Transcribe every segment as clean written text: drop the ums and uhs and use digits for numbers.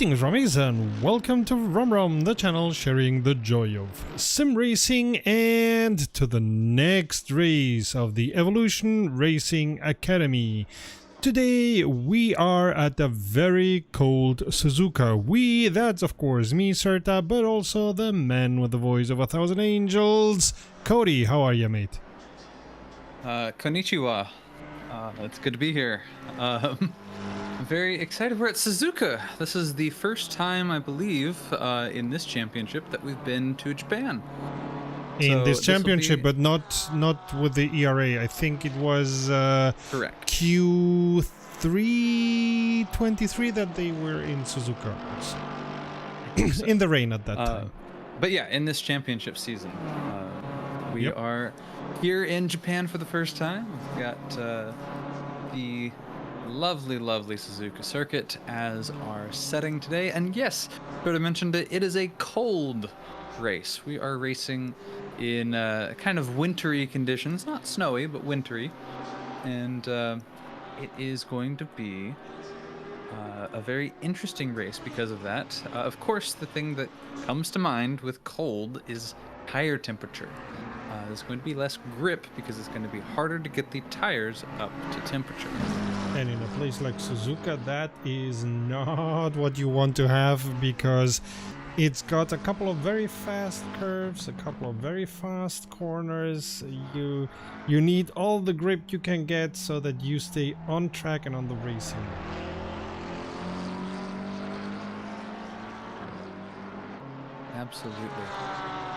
Greetings Rummies and welcome to Rum, the channel sharing the joy of sim racing, and to the next race of the Evolution Racing Academy. Today we are at a very cold Suzuka. We, that's of course me, Serta, but also the man with the voice of 1,000 angels. Cody, how are you, mate? Konnichiwa. It's good to be here. I'm very excited. We're at Suzuka. This is the first time, I believe, in this championship that we've been to Japan. In this championship, but not with the ERA. I think it was correct. Q3 23 that they were in Suzuka. So. In the rain at that time. But yeah, in this championship season, we are here in Japan for the first time. We've got the lovely Suzuka circuit as our setting today. And yes, Berta mentioned it, it is a cold race. We are racing in kind of wintry conditions, not snowy, but wintry. And it is going to be a very interesting race because of that. Of course, the thing that comes to mind with cold is tire temperature. There's going to be less grip because it's going to be harder to get the tires up to temperature. And in a place like Suzuka, that is not what you want to have, because it's got a couple of very fast curves, a couple of very fast corners. You need all the grip you can get so that you stay on track and on the racing. Absolutely.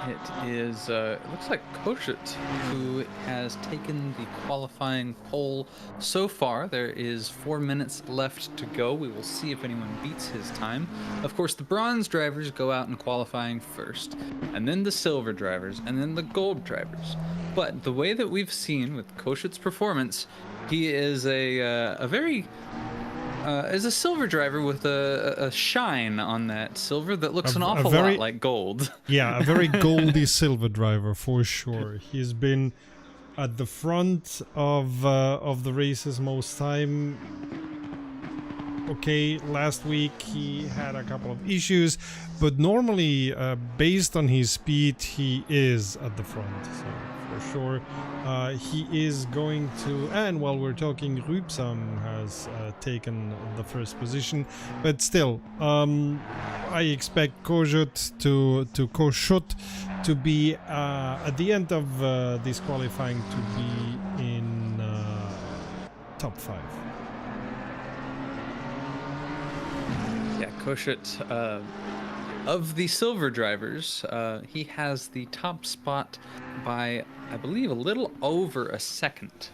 It is, it looks like Koshet who has taken the qualifying pole so far. There is 4 minutes left to go. We will see if anyone beats his time. Of course, the bronze drivers go out in qualifying first, and then the silver drivers, and then the gold drivers. But the way that we've seen with Koshet's performance, he is a very... is a silver driver with a shine on that silver that looks an awful lot like gold. Yeah, a very goldy silver driver for sure. He's been at the front of the races most time. Okay, last week he had a couple of issues, but normally, based on his speed, he is at the front. So for sure, he is going to. And while we're talking, Rübsam has taken the first position, but still, I expect Koshet to be at the end of this qualifying to be in top 5. Yeah, Koshet, of the silver drivers, he has the top spot by, I believe, a little over a second.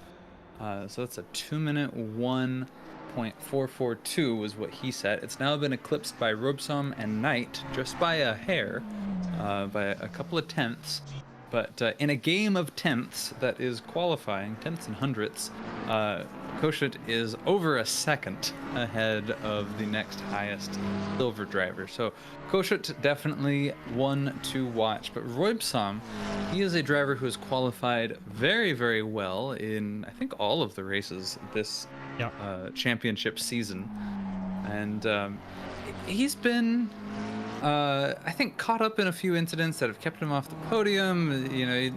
So that's a 2-minute 1.442 was what he set. It's now been eclipsed by Robson and Knight just by a hair, by a couple of tenths. But in a game of tenths that is qualifying, tenths and hundredths, Koshet is over a second ahead of the next highest silver driver. So Koshet definitely one to watch. But Roibsam, he is a driver who has qualified very, very well in, I think, all of the races this championship season. And he's been... I think caught up in a few incidents that have kept him off the podium. You know,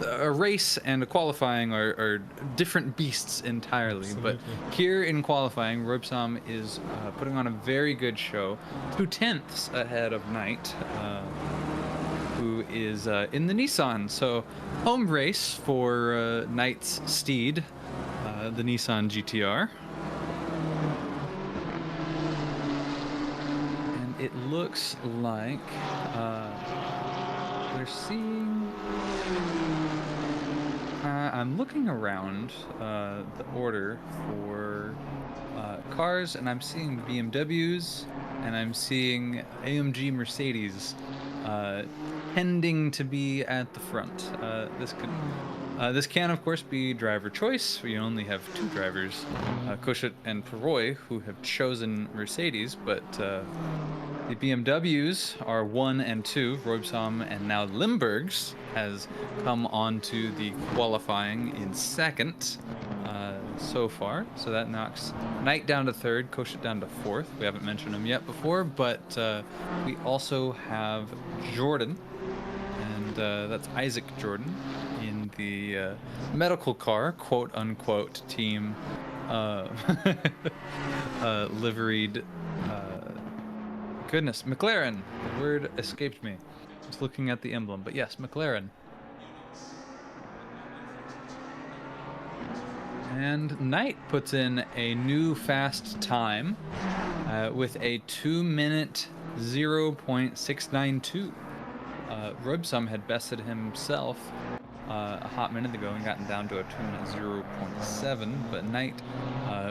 a race and a qualifying are different beasts entirely. Absolutely. But here in qualifying, Robson is putting on a very good show. 2 tenths ahead of Knight, who is in the Nissan. So home race for Knight's steed, the Nissan GTR. It looks like we're seeing... I'm looking around the order for cars, and I'm seeing BMWs, and I'm seeing AMG Mercedes tending to be at the front. This can, of course, be driver choice. We only have 2 drivers, Koshet and Peroy, who have chosen Mercedes, but the BMWs are 1 and 2, Roibsam, and now Limburgs has come on to the qualifying in second. so far. So that knocks Knight down to third, Koshit down to fourth. We haven't mentioned him yet before, but we also have Jordan, and that's Isaac Jordan in the medical car, quote unquote, team liveried. Goodness, McLaren. The word escaped me. I was looking at the emblem, but yes, McLaren. And Knight puts in a new fast time with a 2-minute 0.692. Robsum had bested himself a hot minute ago and gotten down to a 2-minute 0.7, but Knight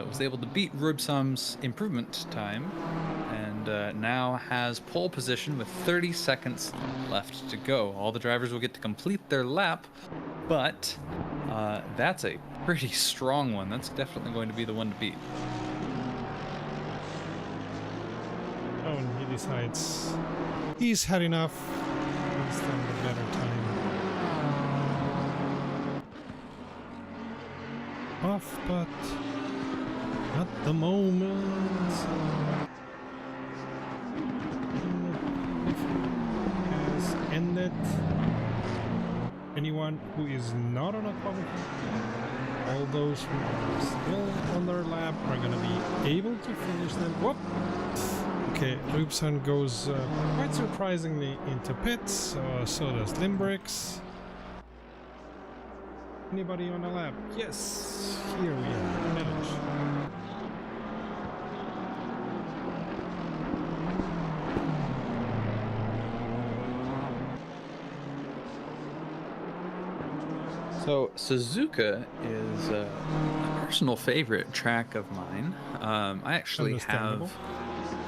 was able to beat Robsum's improvement time and now has pole position with 30 seconds left to go. All the drivers will get to complete their lap, but that's a pretty strong one. That's definitely going to be the one to beat. Oh, and he decides he's had enough. He's done a better time. Off, but at the moment. Has ended. Anyone who is not on a qualifier, all those who are still on their lap are going to be able to finish them. Whoop! Okay, Loopson goes quite surprisingly into pits, so does Limbricks. Anybody on a lap? Yes! Here we are, finish. So Suzuka is a personal favorite track of mine. I actually have,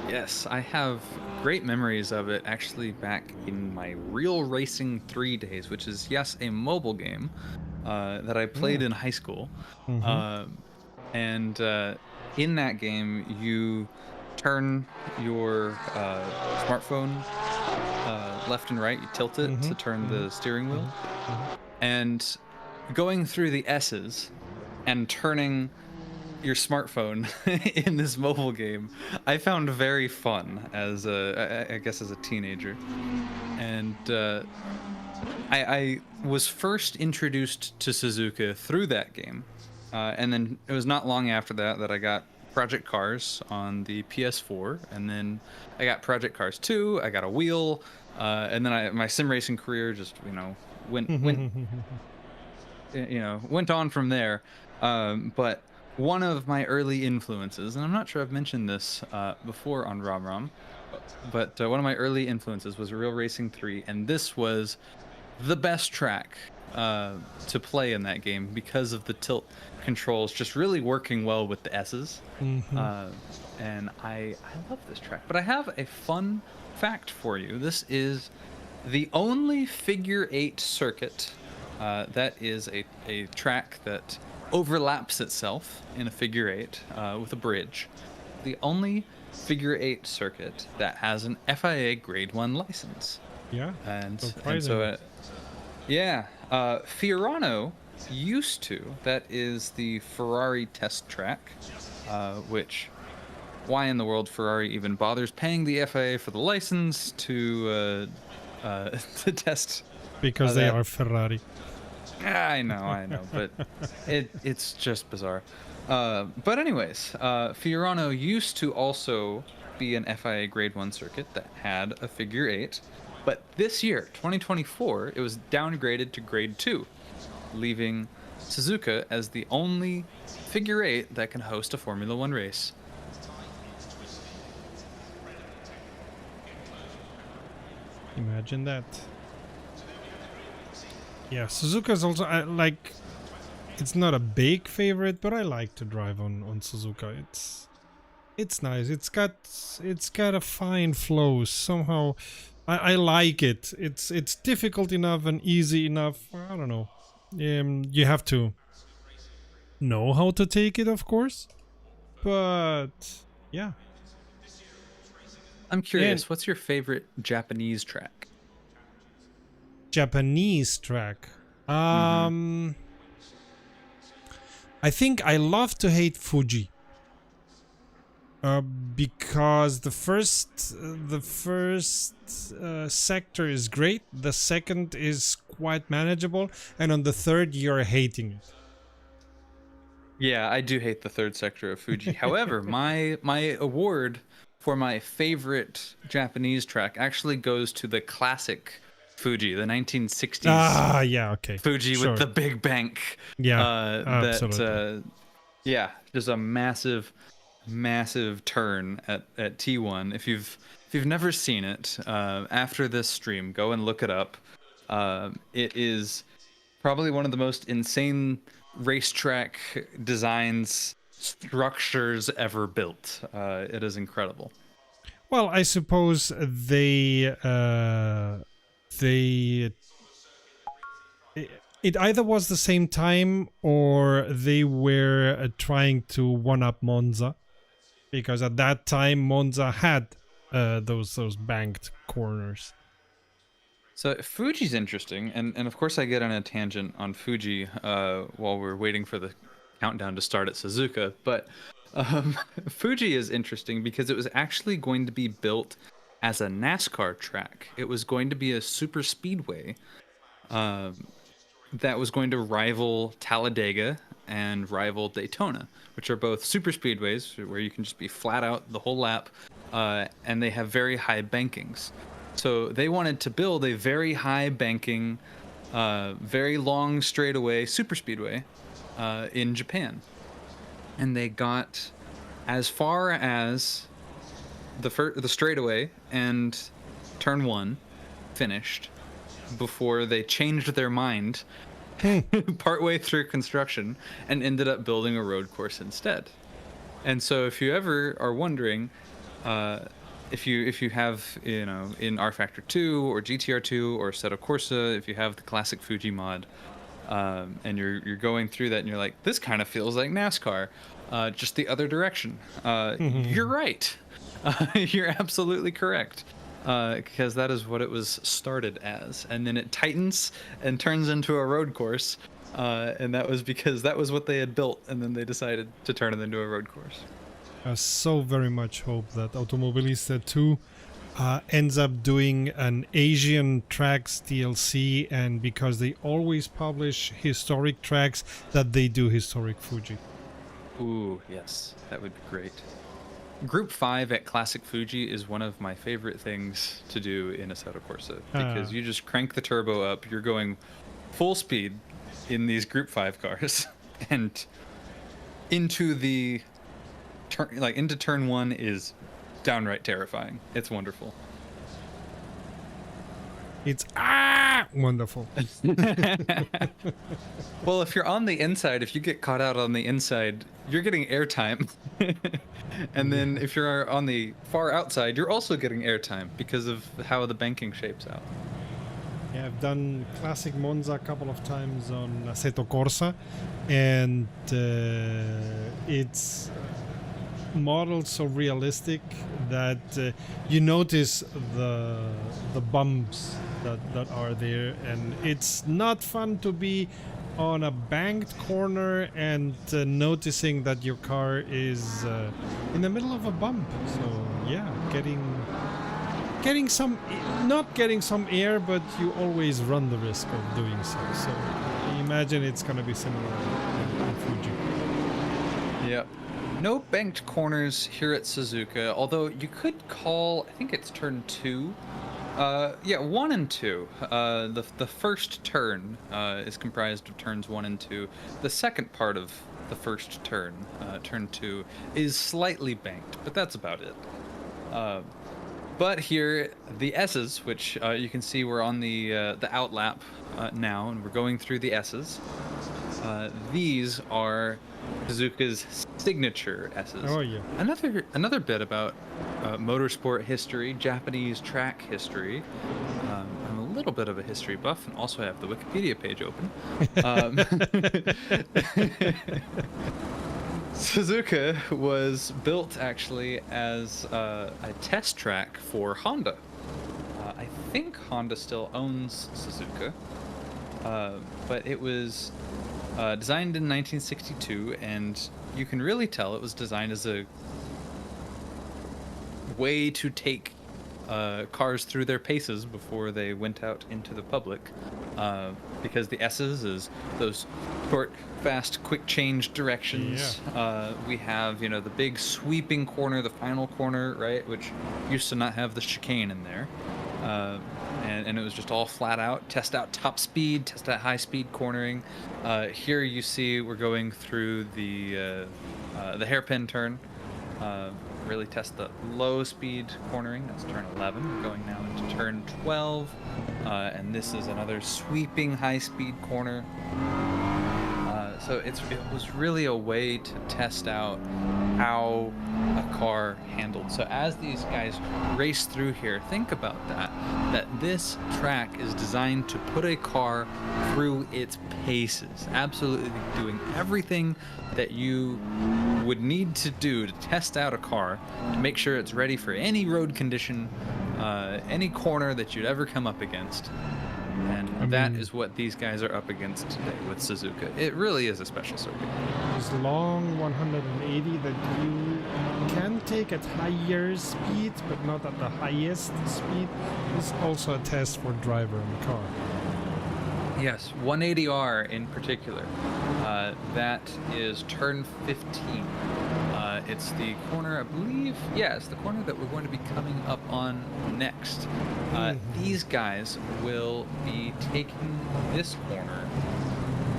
yes, I have great memories of it actually back in my Real Racing 3 days, which is, yes, a mobile game that I played in high school. And in that game, you turn your smartphone left and right, you tilt it to turn the steering wheel. And going through the S's and turning your smartphone in this mobile game, I found very fun as I guess as a teenager. And I was first introduced to Suzuka through that game. And then it was not long after that that I got Project Cars on the PS4, and then I got Project Cars 2, I got a wheel, and then my sim racing career just, went on from there. But one of my early influences, and I'm not sure I've mentioned this before on RomRom, but one of my early influences was Real Racing 3, and this was the best track to play in that game because of the tilt controls just really working well with the S's. And I love this track. But I have a fun fact for you. This is the only figure 8 circuit that is a track that overlaps itself in a figure 8 with a bridge. The only figure 8 circuit that has an FIA grade 1 license. Yeah. And so yeah, Fiorano used to. That is the Ferrari test track, which, why in the world Ferrari even bothers paying the FIA for the license to test? Because they are Ferrari. I know, but it's just bizarre. But anyways, Fiorano used to also be an FIA Grade 1 circuit that had a figure 8, but this year, 2024, it was downgraded to Grade 2, leaving Suzuka as the only figure 8 that can host a Formula 1 race. Imagine that. Yeah, Suzuka's also it's not a big favorite, but I like to drive on Suzuka. It's nice. It's got a fine flow somehow. I like it. It's difficult enough and easy enough. I don't know. You have to know how to take it, of course. But yeah. I'm curious, what's your favorite Japanese track? Japanese track. I think I love to hate Fuji. Because the first sector is great, the second is quite manageable, and on the third you're hating it. Yeah, I do hate the third sector of Fuji. However, my award for my favorite Japanese track actually goes to the classic Fuji, the 1960s Ah, yeah, okay. Fuji Sure. with the big bank. Yeah, That absolutely. yeah, just a massive turn at T1. If you've never seen it, after this stream, go and look it up. It is probably one of the most insane racetrack designs structures ever built. It is incredible. Well, I suppose they it either was the same time or they were trying to one up Monza, because at that time Monza had those banked corners. So Fuji's interesting, and of course I get on a tangent on Fuji while we're waiting for the countdown to start at Suzuka, but Fuji is interesting because it was actually going to be built as a NASCAR track. It was going to be a super speedway that was going to rival Talladega and rival Daytona, which are both super speedways where you can just be flat out the whole lap, and they have very high bankings. So they wanted to build a very high banking, very long straightaway super speedway in Japan. And they got as far as the straightaway and turn one finished before they changed their mind partway through construction and ended up building a road course instead. And so if you ever are wondering, if you have, in R Factor 2 or GTR 2 or Assetto Corsa, if you have the classic Fuji mod, and you're going through that and you're like, this kind of feels like NASCAR, just the other direction. You're right. You're absolutely correct. Because that is what it was started as, and then it tightens and turns into a road course, and that was because that was what they had built, and then they decided to turn it into a road course. I so very much hope that Automobilista 2 ends up doing an Asian tracks DLC, and because they always publish historic tracks, that they do historic Fuji. Ooh, yes, that would be great. Group 5 at Classic Fuji is one of my favorite things to do in Assetto Corsa, because you just crank the turbo up, you're going full speed in these Group 5 cars, and into the into turn one is downright terrifying. It's wonderful. It's wonderful. Well, if you're on the inside, if you get caught out on the inside, you're getting airtime. And then if you're on the far outside, you're also getting airtime because of how the banking shapes out. Yeah, I've done classic Monza a couple of times on Assetto Corsa, and it's modeled so realistic that you notice the bumps that are there, and it's not fun to be on a banked corner and noticing that your car is in the middle of a bump. So yeah, getting some, not getting some air, but you always run the risk of doing so. So I imagine it's gonna be similar in Fuji. Yep. No banked corners here at Suzuka, although you could call, I think it's turn 2. Yeah, 1 and 2. The first turn is comprised of turns 1 and 2. The second part of the first turn, turn 2, is slightly banked, but that's about it. But here, the S's, which you can see we're on the outlap now, and we're going through the S's. These are Suzuka's signature S's. Oh yeah. Another bit about motorsport history, Japanese track history. I'm a little bit of a history buff, and also have the Wikipedia page open. Suzuka was built actually as a test track for Honda. I think Honda still owns Suzuka, but it was Designed in 1962, and you can really tell it was designed as a way to take cars through their paces before they went out into the public, because the S's is those short, fast, quick change directions. We have, the big sweeping corner, the final corner, right, which used to not have the chicane in there. And it was just all flat out, test out top speed, test out high speed cornering. Here you see we're going through the hairpin turn. Really test the low speed cornering. That's turn 11. We're going now into turn 12, and this is another sweeping high speed corner. So it was really a way to test out how a car handled. So as these guys race through here, think about that this track is designed to put a car through its paces, absolutely doing everything that you would need to do to test out a car to make sure it's ready for any road condition, any corner that you'd ever come up against. And that is what these guys are up against today with Suzuka. It really is a special circuit. This long 180 that you can take at higher speed, but not at the highest speed, is also a test for driver and car. Yes, 180R in particular. That is turn 15. It's the corner, I believe. Yeah, it's the corner that we're going to be coming up on next. These guys will be taking this corner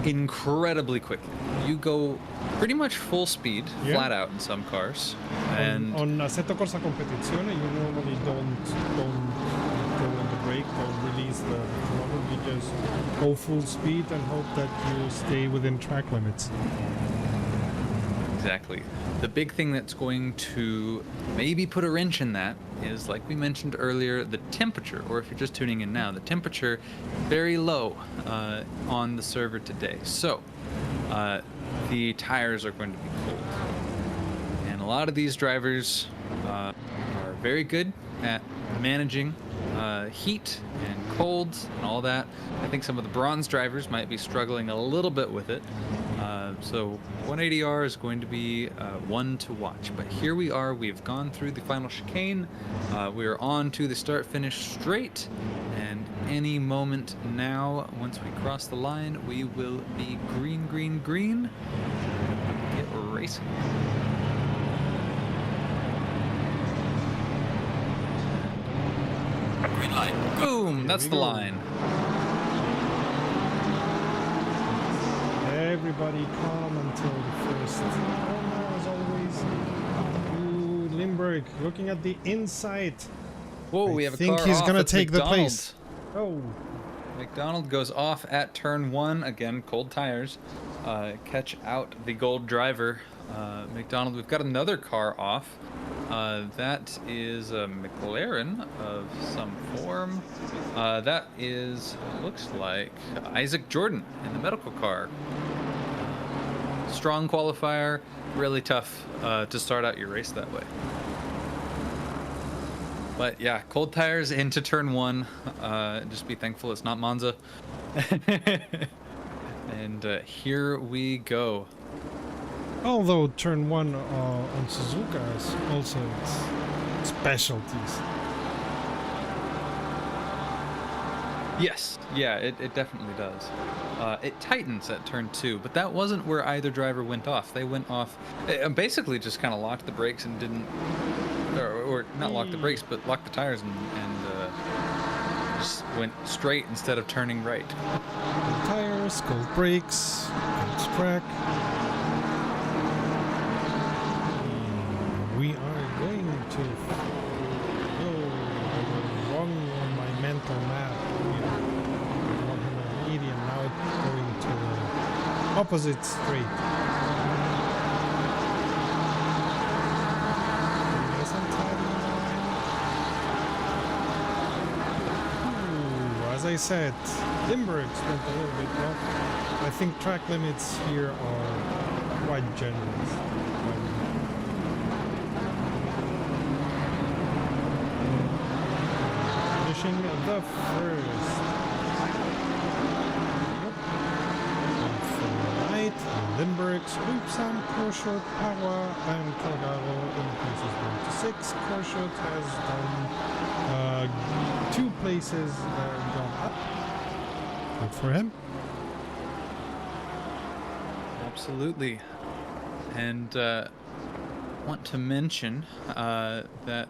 incredibly quickly. You go pretty much full speed, flat out in some cars. And on Assetto Corsa Competizione, you normally don't go on the brake or release the throttle. You just go full speed and hope that you stay within track limits. Exactly. The big thing that's going to maybe put a wrench in that is, like we mentioned earlier, the temperature, or if you're just tuning in now, the temperature very low on the server today. So the tires are going to be cold. And a lot of these drivers are very good at managing heat and colds and all that. I think some of the bronze drivers might be struggling a little bit with it. So 180R is going to be one to watch. But here we are. We've gone through the final chicane. We are on to the start-finish straight. And any moment now, once we cross the line, we will be green, green, green. Get racing. Green light. Boom! That's the line. Everybody calm until the first corner, as always. Ooh, Limburg looking at the inside. Whoa, we have a car I think he's gonna It's take the McDonald. place. Oh. McDonald goes off at turn 1. Again, cold tires. Catch out the gold driver. McDonald, we've got another car off. That is a McLaren of some form. That is, looks like Isaac Jordan in the medical car. Strong qualifier, really tough to start out your race that way. But yeah, cold tires into turn 1. Just be thankful it's not Monza. And here we go. Although turn 1 on Suzuka is also its specialties. Yes, yeah, it definitely does. It tightens at turn 2, but that wasn't where either driver went off. They went off, basically just kind of locked the brakes and didn't, or not locked the brakes, but locked the tires and just went straight instead of turning right. Cold tires, cold brakes, cold track. We are going to go wrong on my mental map. 180 and now it's going to the opposite straight. Ooh, as I said, Limburg spent a little bit rough. I think track limits here are quite generous. The first. 6, Rupsam, Korshot, Parwa, and Calgaro in places 1 to 6. Korshot has done 2 places gone up. Good for him. Absolutely. And want to mention that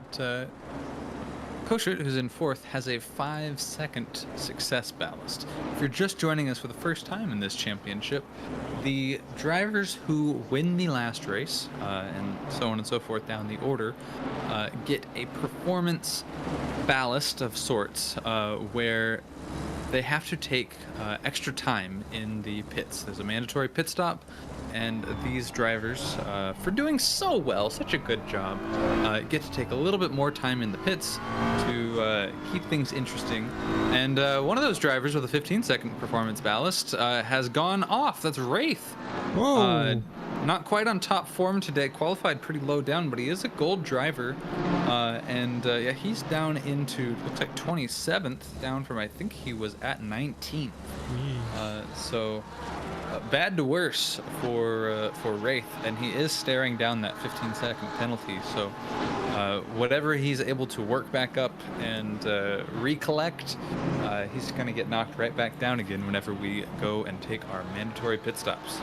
Koshut, who's in 4th, has a 5-second success ballast. If you're just joining us for the first time in this championship, the drivers who win the last race, and so on and so forth down the order, get a performance ballast of sorts, where they have to take extra time in the pits. There's a mandatory pit stop, and these drivers, for doing so well, such a good job, get to take a little bit more time in the pits to keep things interesting. And one of those drivers with a 15-second performance ballast has gone off. That's Wraith. Whoa! Not quite on top form today, qualified pretty low down, but he is a gold driver. Yeah, he's down into, looks like 27th, down from I think he was at 19th. So bad to worse for Wraith, and he is staring down that 15-second penalty. So whatever he's able to work back up and recollect, he's going to get knocked right back down again whenever we go and take our mandatory pit stops.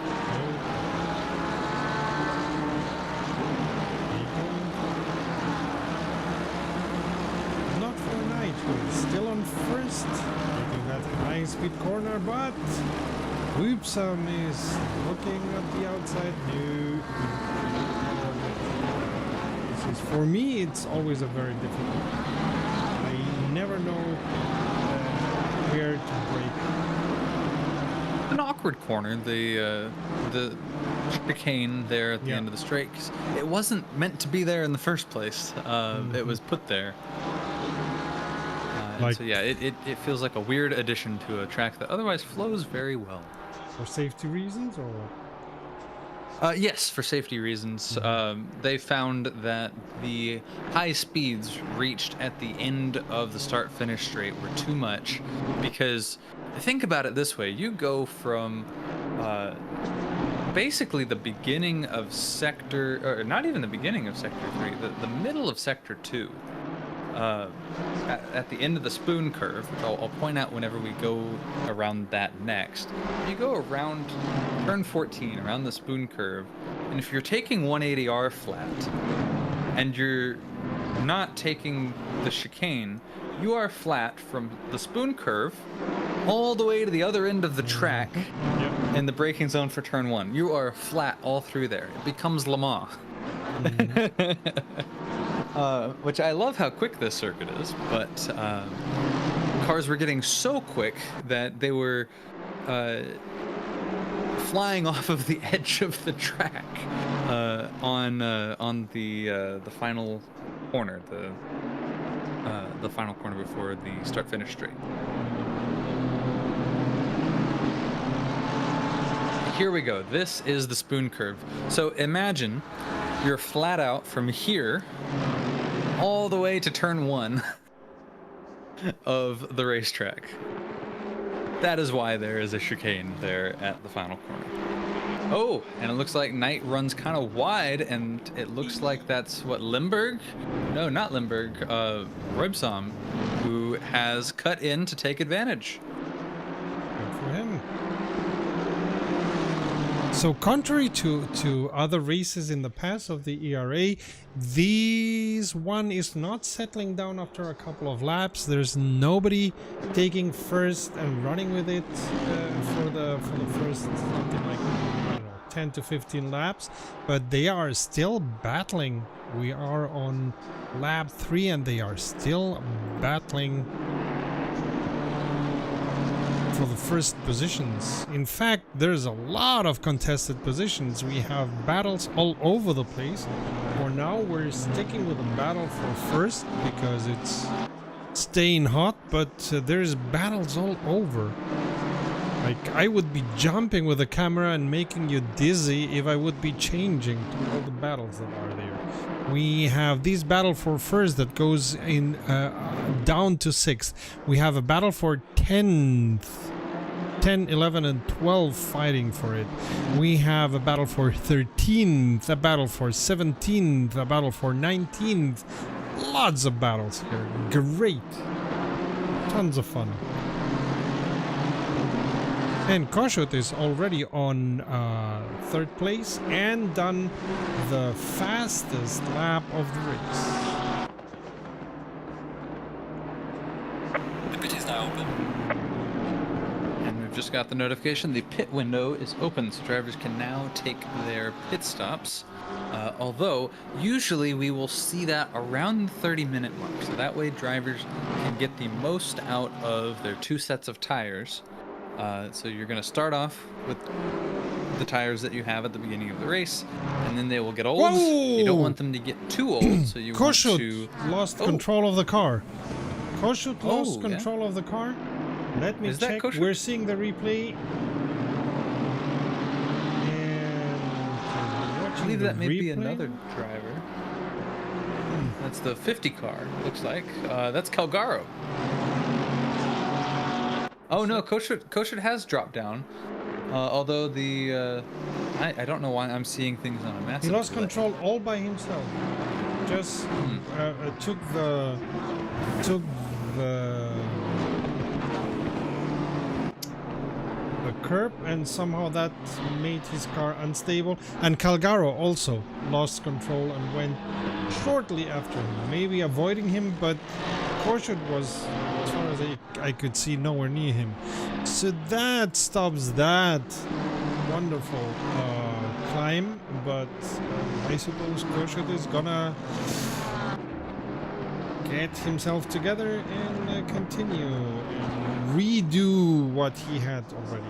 Still on first, taking that high-speed corner, but Woopsum is looking at the outside. No. This is, for me, it's always a very difficult. I never know where to brake. An awkward corner, the chicane there at the end of the straight. It wasn't meant to be there in the first place. It was put there. So yeah, it feels like a weird addition to a track that otherwise flows very well. For safety reasons, or what? Yes, for safety reasons. They found that the high speeds reached at the end of the start-finish straight were too much, because think about it this way: you go from basically the beginning of sector, or not even the beginning of sector 3, the middle of sector 2. At the end of the spoon curve, which I'll point out whenever we go around that next. You go around turn 14, around the spoon curve, and if you're taking 180R flat, and you're not taking the chicane, you are flat from the spoon curve all the way to the other end of the track in the braking zone for turn 1. You are flat all through there. It becomes Le Mans. Which I love how quick this circuit is, but cars were getting so quick that they were flying off of the edge of the track on the final corner, the final corner before the start-finish straight. Here we go. This is the spoon curve. So imagine you're flat out from here all the way to turn 1 of the racetrack. That is why there is a chicane there at the final corner. Oh, and it looks like Knight runs kind of wide, and it looks like that's what, Limburg? No, not Limburg, Robsom, who has cut in to take advantage. Good for him. So contrary to other races in the past of the ERA, this one is not settling down after a couple of laps. There's nobody taking first and running with it for the first something like, I don't know, 10 to 15 laps, but they are still battling. We are on lap 3 and they are still battling for the first positions. In fact, there's a lot of contested positions. We have battles all over the place. For now, we're sticking with a battle for first because it's staying hot, but there's battles all over. Like, I would be jumping with the camera and making you dizzy if I would be changing to all the battles that are there. We have this battle for first that goes in down to 6th. We have a battle for 10th. 10, 11, and 12 fighting for it. We have a battle for 13th, a battle for 17th, a battle for 19th. Lots of battles here. Great. Tons of fun. And Kossuth is already on 3rd place and done the fastest lap of the race. The pit is now open. And we've just got the notification the pit window is open, so drivers can now take their pit stops. Although, usually we will see that around the 30-minute mark, so that way drivers can get the most out of their 2 sets of tires. So you're going to start off with the tires that you have at the beginning of the race, and then they will get old. Whoa! You don't want them to get too old, so you want Kossuth to... lost control of the car. Kossuth lost yeah. control of the car. Let me Is that check. Kossuth? We're seeing the replay. I believe that may be another driver. That's the 50 car, looks like. That's Calgaro. Oh no, Kossuth has dropped down. Although the... I don't know why I'm seeing things on a massive He lost delay. control all by himself. Just took the curb, and somehow that made his car unstable. And Calgaro also lost control and went shortly after him, maybe avoiding him, but Kossuth was, as far as I could see, nowhere near him. So that stops that wonderful climb, but I suppose Kossuth is gonna get himself together and continue and redo what he had already.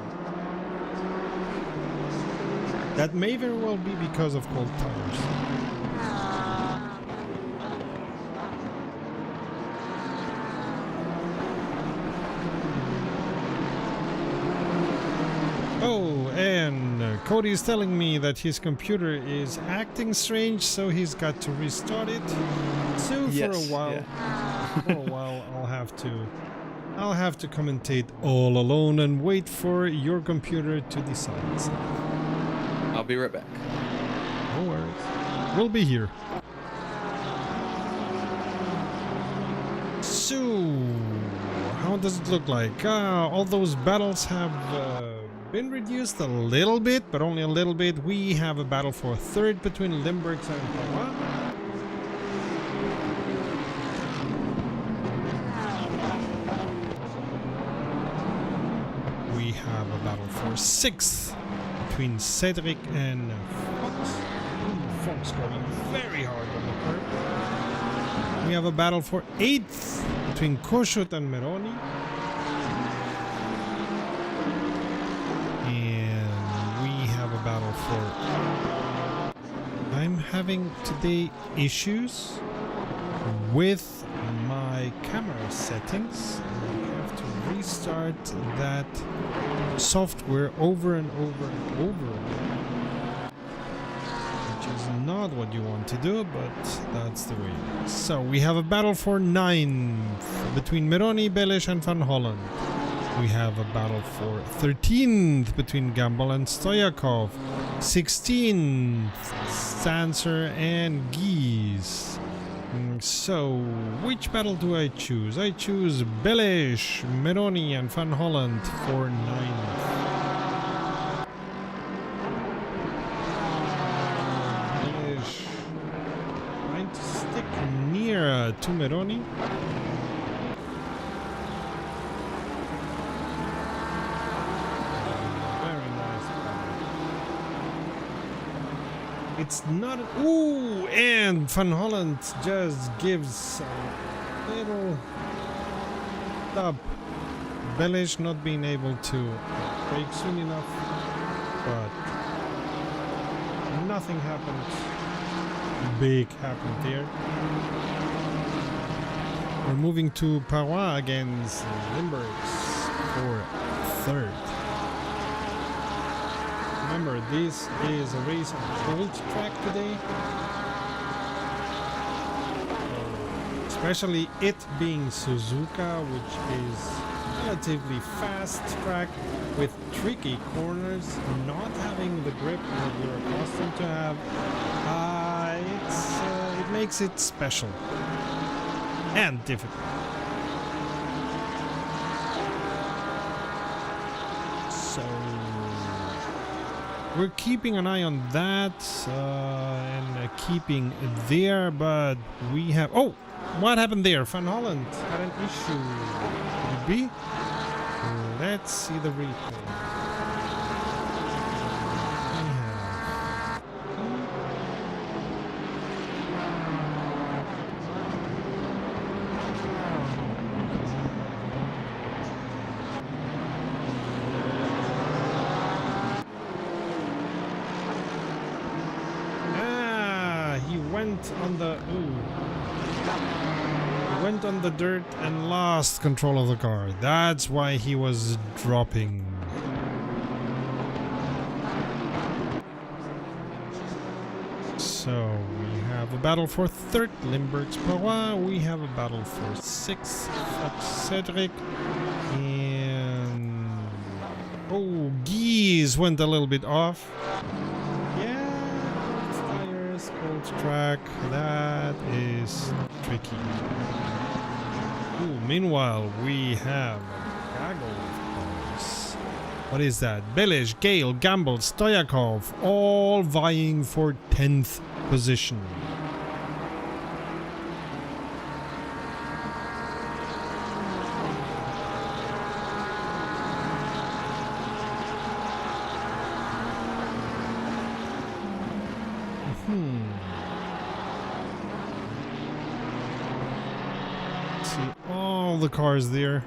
That may very well be because of cold tires. Oh, and Cody is telling me that his computer is acting strange, so he's got to restart it. So for a while, I'll have to commentate all alone and wait for your computer to decide. So. I'll be right back. No worries. We'll be here. So, how does it look like? All those battles have been reduced a little bit, but only a little bit. We have a battle for 3rd between Limburgs and Parois. We have a battle for 6th between Cedric and Fox. Fox going very hard on the curb. We have a battle for 8th between Kossuth and Meroni. And we have a battle for... I'm having today issues with my camera settings. I have to restart that software over and over and over again, which is not what you want to do, but that's the way it is. So we have a battle for 9th between Meroni, Belish and Van Holland. We have a battle for 13th between Gamble and Stoyakov, 16th Stancer and Gies. So, which battle do I choose? I choose Belish, Meroni and Van Holland for 9th. Belish trying to stick near to Meroni. Very nice battle. It's not... Ooh! And Van Holland just gives a little stop. Belish not being able to brake soon enough, but nothing happened. Big happened here. We're moving to Parois against Limburgs for 3rd. Remember, this is a race on old track today. Especially it being Suzuka, which is relatively fast track with tricky corners, not having the grip that we're accustomed to have. It makes it special and difficult. So we're keeping an eye on that and keeping there, but we have... Oh! What happened there? Van Holland had an issue. Could it be? Let's see the replay. He went on the... went on the dirt and lost control of the car. That's why he was dropping. So we have a battle for third, Limburg's Parois. We have a battle for sixth, Cedric. And... oh, Guise went a little bit off. Yeah, tyres, cold track. That is tricky. Ooh, meanwhile, we have a gaggle of cars. What is that? Belish, Gale, Gamble, Stoyakov, all vying for 10th position. See all the cars there.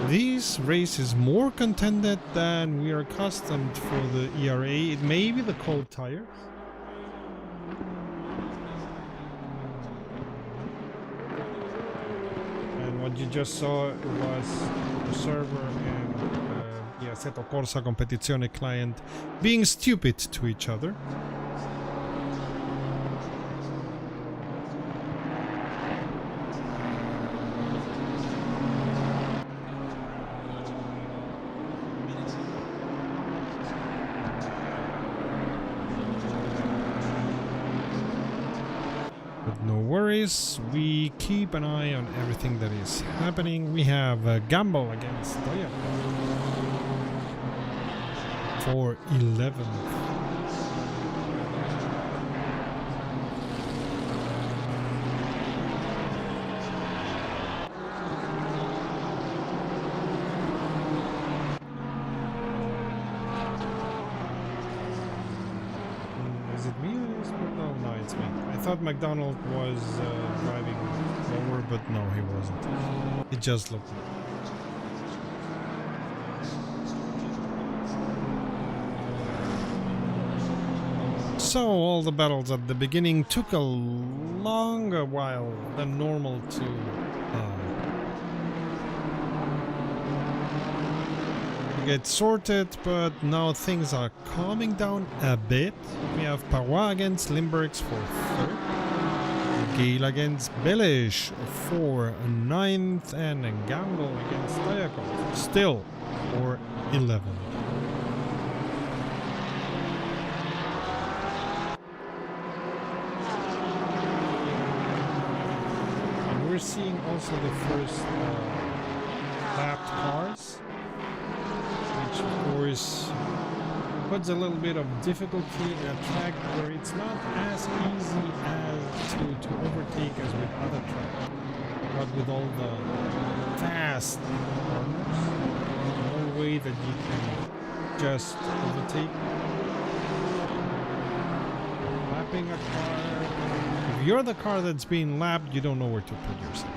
This race is more contended than we are accustomed for the ERA. It may be the cold tires. And what you just saw was the server and the Assetto Corsa Competizione client being stupid to each other. No worries, we keep an eye on everything that is happening. We have a gamble against Toya for 11th. Is it me or is it McDonald? No, it's me. I thought McDonald was driving lower, but no, he wasn't. It just looked like. So all the battles at the beginning took a longer while than normal to get sorted, but now things are calming down a bit. We have Parois against Limburgs for 3rd, Gale against Belish for 9th, and Gamble against Toyakov still for 11th. And we're seeing also the first lapped cars, which of course puts a little bit of difficulty in a track where it's not as easy as to overtake as with other tracks. But with all the fast corners, no way that you can just overtake. Lapping a car. If you're the car that's being lapped, you don't know where to put yourself.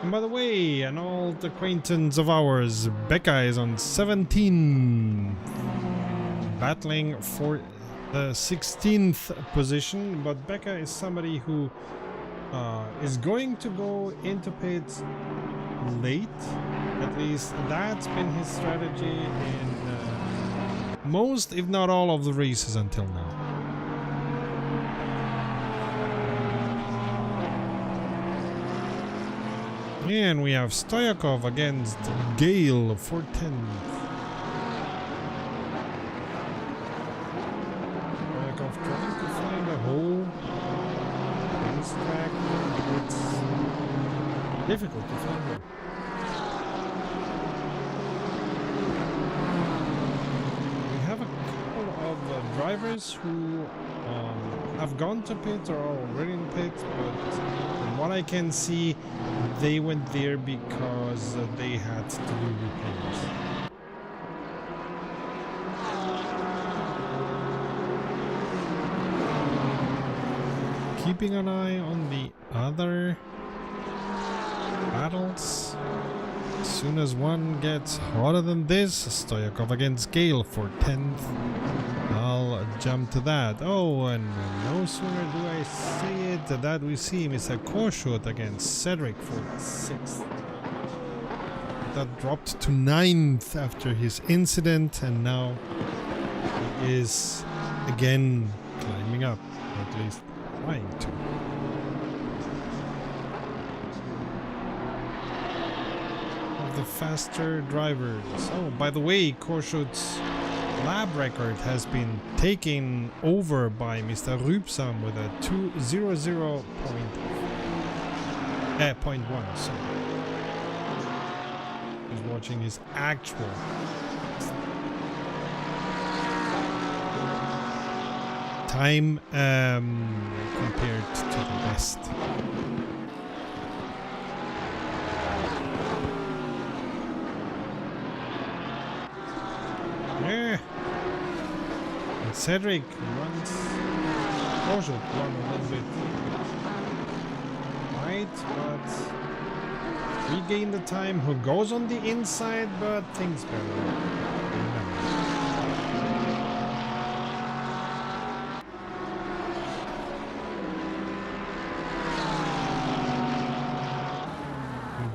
And by the way, an old acquaintance of ours, Becca, is on 17, battling for the 16th position. But Becca is somebody who is going to go into pits late. At least that's been his strategy in most, if not all, of the races until now. And we have Stoyakov against Gale for 10th. Stoyakov trying to find a hole in this track. It's difficult to find one. We have a couple of drivers who have gone to pit or are already in pit, but from what I can see, they went there because they had to do repairs. Keeping an eye on the other battles. As soon as one gets hotter than this, Stoyakov against Gale for 10th. I'll jump to that. Oh, and no sooner do I see it that we see Mr. Korshut against Cedric for 6th. That dropped to 9th after his incident, and now he is again climbing up, at least trying to. Of the faster drivers. Oh, by the way, Korshut's lap record has been taken over by Mr. Rübsam with a 2:00.1. So he's watching his actual time compared to the best. Yeah. And Cedric runs. Korshut run a little bit right, but regain the time. Who goes on the inside, but things better.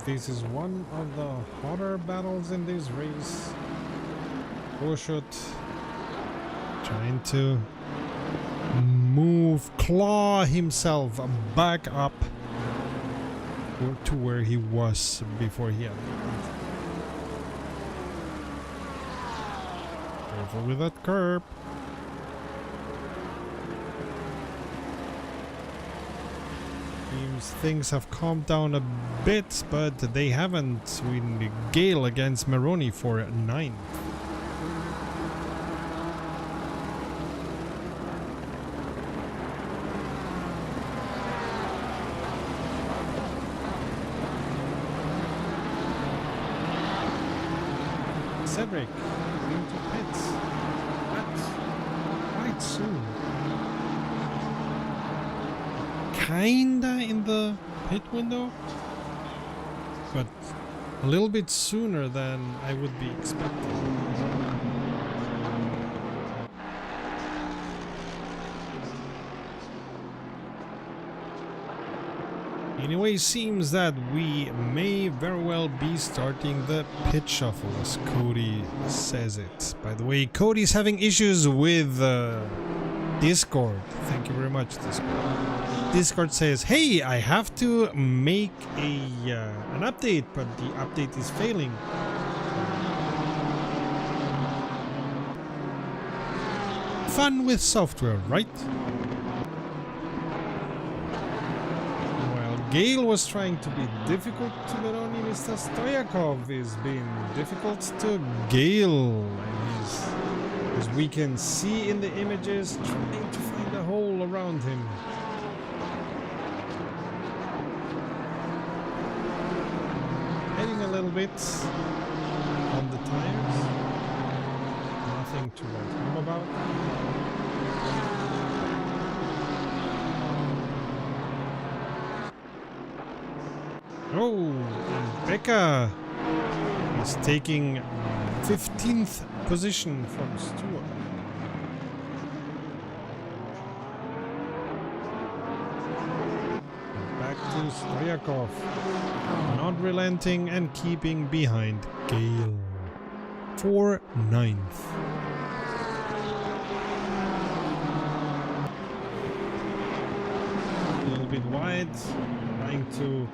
This is one of the hotter battles in this race. Korshut trying to claw himself back up to where he was before he had. Careful with that curb. Seems things have calmed down a bit, but they haven't. With Gale against Maroni for 9th. Cedric into pits, but quite soon. Kinda in the pit window, but a little bit sooner than I would be expecting. Anyway, seems that we may very well be starting the pit shuffle, as Cody says it. By the way, Cody's having issues with Discord. Thank you very much, Discord. Discord says, hey, I have to make an update, but the update is failing. Fun with software, right? Gale was trying to be difficult to Maroni. Mr. Stoyakov is being difficult to Gale, and he's, as we can see in the images, trying to find a hole around him. Heading a little bit on the tires. Nothing to write home about. Oh, and Becca is taking 15th position from Stewart. Back to Stoyakov, not relenting and keeping behind Gale for 9th. A little bit wide, trying to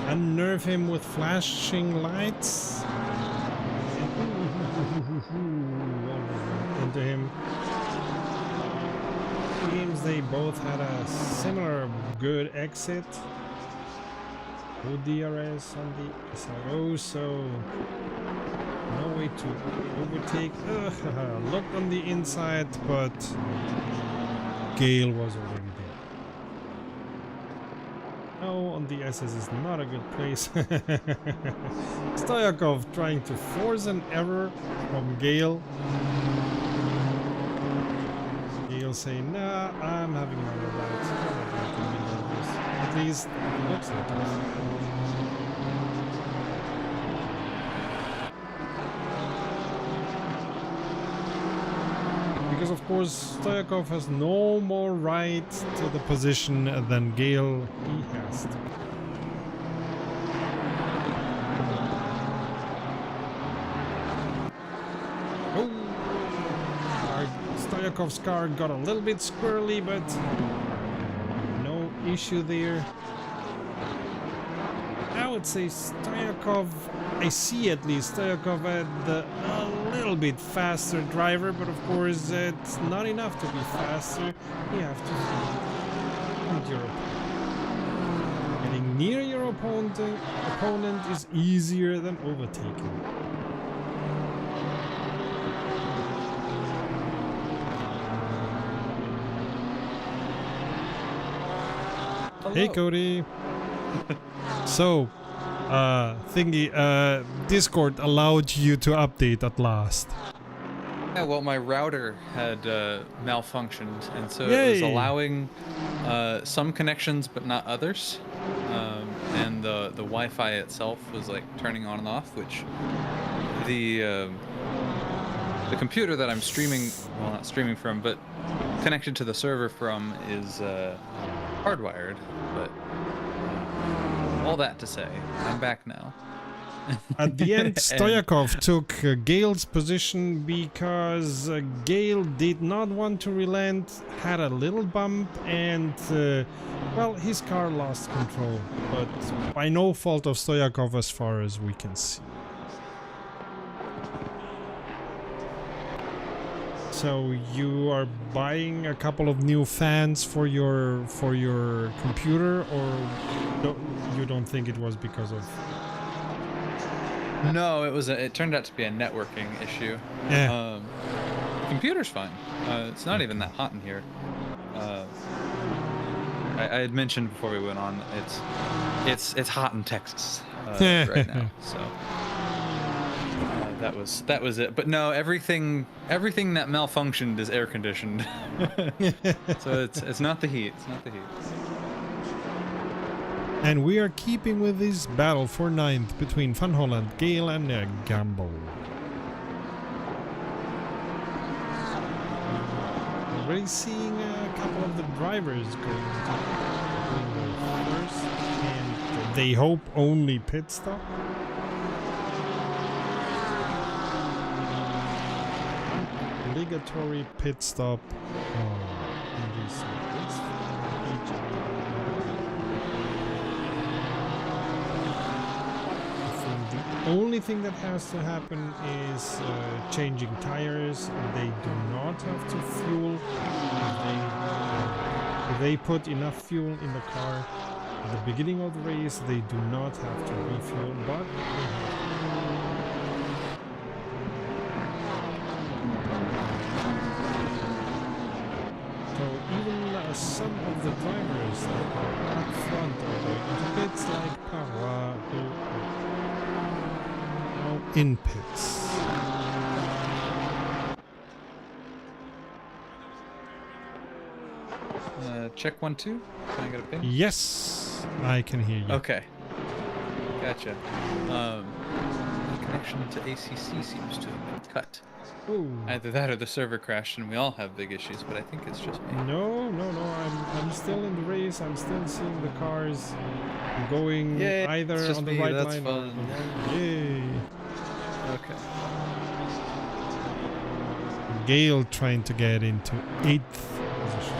unnerve him with flashing lights. Into him. Seems they both had a similar good exit. No DRS on the SIO, so no way to overtake. Looked on the inside, but Gale was already there. No, on the SS is not a good place. Stoyakov trying to force an error from Gale. Gale saying, nah, I'm having another route. At least it looks like it. Because of course Stoyakov has no more right to the position than Gale he has to. Oh, Stoyakov's car got a little bit squirrely, but no issue there. I would say Stoyakov, I see at least Stoyakov had a little bit faster driver, but of course it's not enough to be faster. You have to find your opponent. Getting near your opponent is easier than overtaking. Hello. Hey Cody. So, Discord allowed you to update at last. Yeah, well, my router had malfunctioned, and so Yay. it was allowing some connections but not others. And the Wi-Fi itself was like turning on and off, which the computer that I'm streaming, well, not streaming from, but connected to the server from is hardwired. But all that to say, I'm back now. At the end, Stoyakov took Gale's position because Gale did not want to relent, had a little bump, and, well, his car lost control. But by no fault of Stoyakov as far as we can see. So you are buying a couple of new fans for your computer, or you don't think it was because of? No, it turned out to be a networking issue. Yeah. Computer's fine. It's not even that hot in here. I had mentioned before we went on, it's hot in Texas right now. So that was it. But no, everything that malfunctioned is air conditioned. So it's not the heat. It's not the heat. And we are keeping with this battle for 9th between Van Holland, Gale and Gamble. Already seeing a couple of the drivers going first, and they hope only pit stop. Obligatory pit stop. The only thing that has to happen is changing tires. They do not have to fuel. If they put enough fuel in the car at the beginning of the race, they do not have to refuel, but so even some of the drivers that are up front are going into pits, like Parra, in pits. Check 1 2. Can I get a ping? Yes, I can hear you. Okay. Gotcha. The connection to ACC seems to have been cut. Ooh. Either that or the server crashed, and we all have big issues. But I think it's just me. No. I'm still in the race. I'm still seeing the cars going Yay, either it's just on the me, right that's line or the fun. wrong. Yay. Okay. Gale trying to get into 8th position.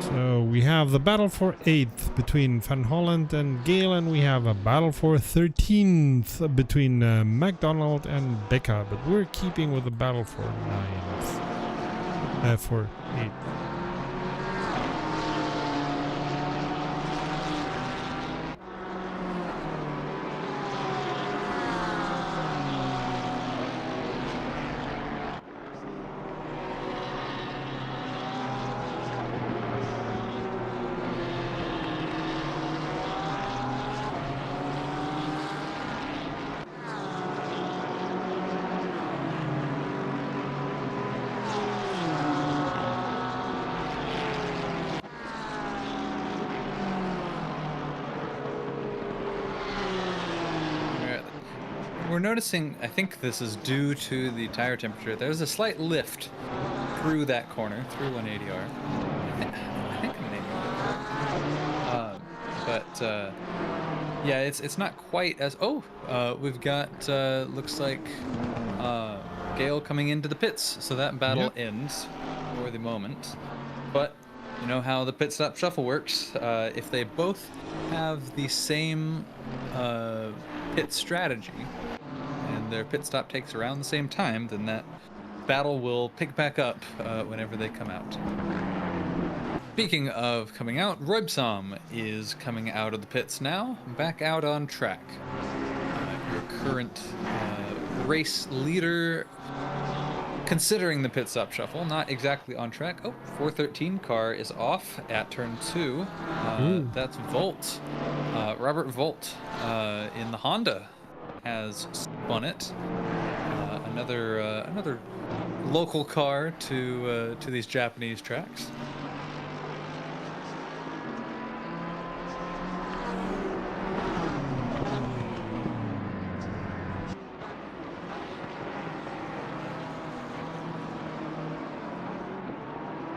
So we have the battle for 8th between Van Holland and Gale, and we have a battle for 13th between McDonald and Becca, but we're keeping with the battle for 9th. For 8th. We're noticing, I think this is due to the tire temperature, there's a slight lift through that corner, through 180R. I think I'm naming it. Yeah, it's not quite as... we've got, looks like, Gale coming into the pits, so that battle ends for the moment. But you know how the pit stop shuffle works. If they both have the same pit strategy, and their pit stop takes around the same time, then that battle will pick back up whenever they come out. Speaking of coming out, Roibsam is coming out of the pits now, back out on track. Your current race leader, considering the pit stop shuffle, not exactly on track. 413 car is off at turn 2. That's Volt. Robert Volt in the Honda has spun it. Another local car to these Japanese tracks.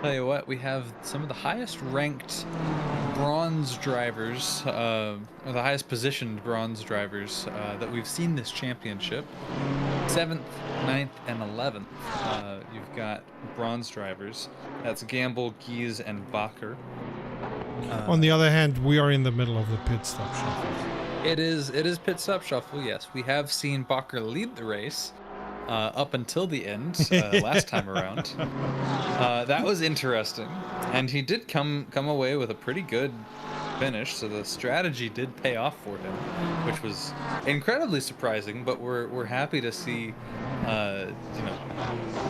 Tell you what, we have some of the highest ranked bronze drivers, or the highest positioned bronze drivers that we've seen this championship. 7th, 9th, and 11th. You've got bronze drivers. That's Gamble, Gies, and Bacher. On the other hand, we are in the middle of the pit stop shuffle. It is pit stop shuffle, yes. We have seen Bacher lead the race up until the end last time around. That was interesting, and he did come away with a pretty good finish, so the strategy did pay off for him, which was incredibly surprising. But we're happy to see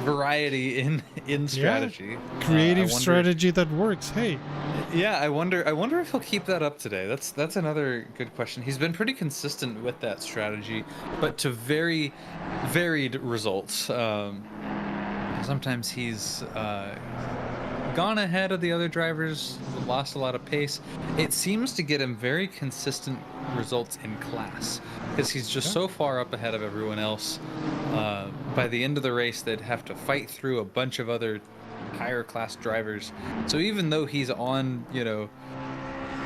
variety in strategy. Yeah. Creative strategy that works. Hey. Yeah, I wonder if he'll keep that up today. That's another good question. He's been pretty consistent with that strategy, but to very varied results. Sometimes he's gone ahead of the other drivers, lost a lot of pace. It seems to get him very consistent results in class, because he's just so far up ahead of everyone else. By the end of the race, they'd have to fight through a bunch of other higher class drivers. So even though he's on,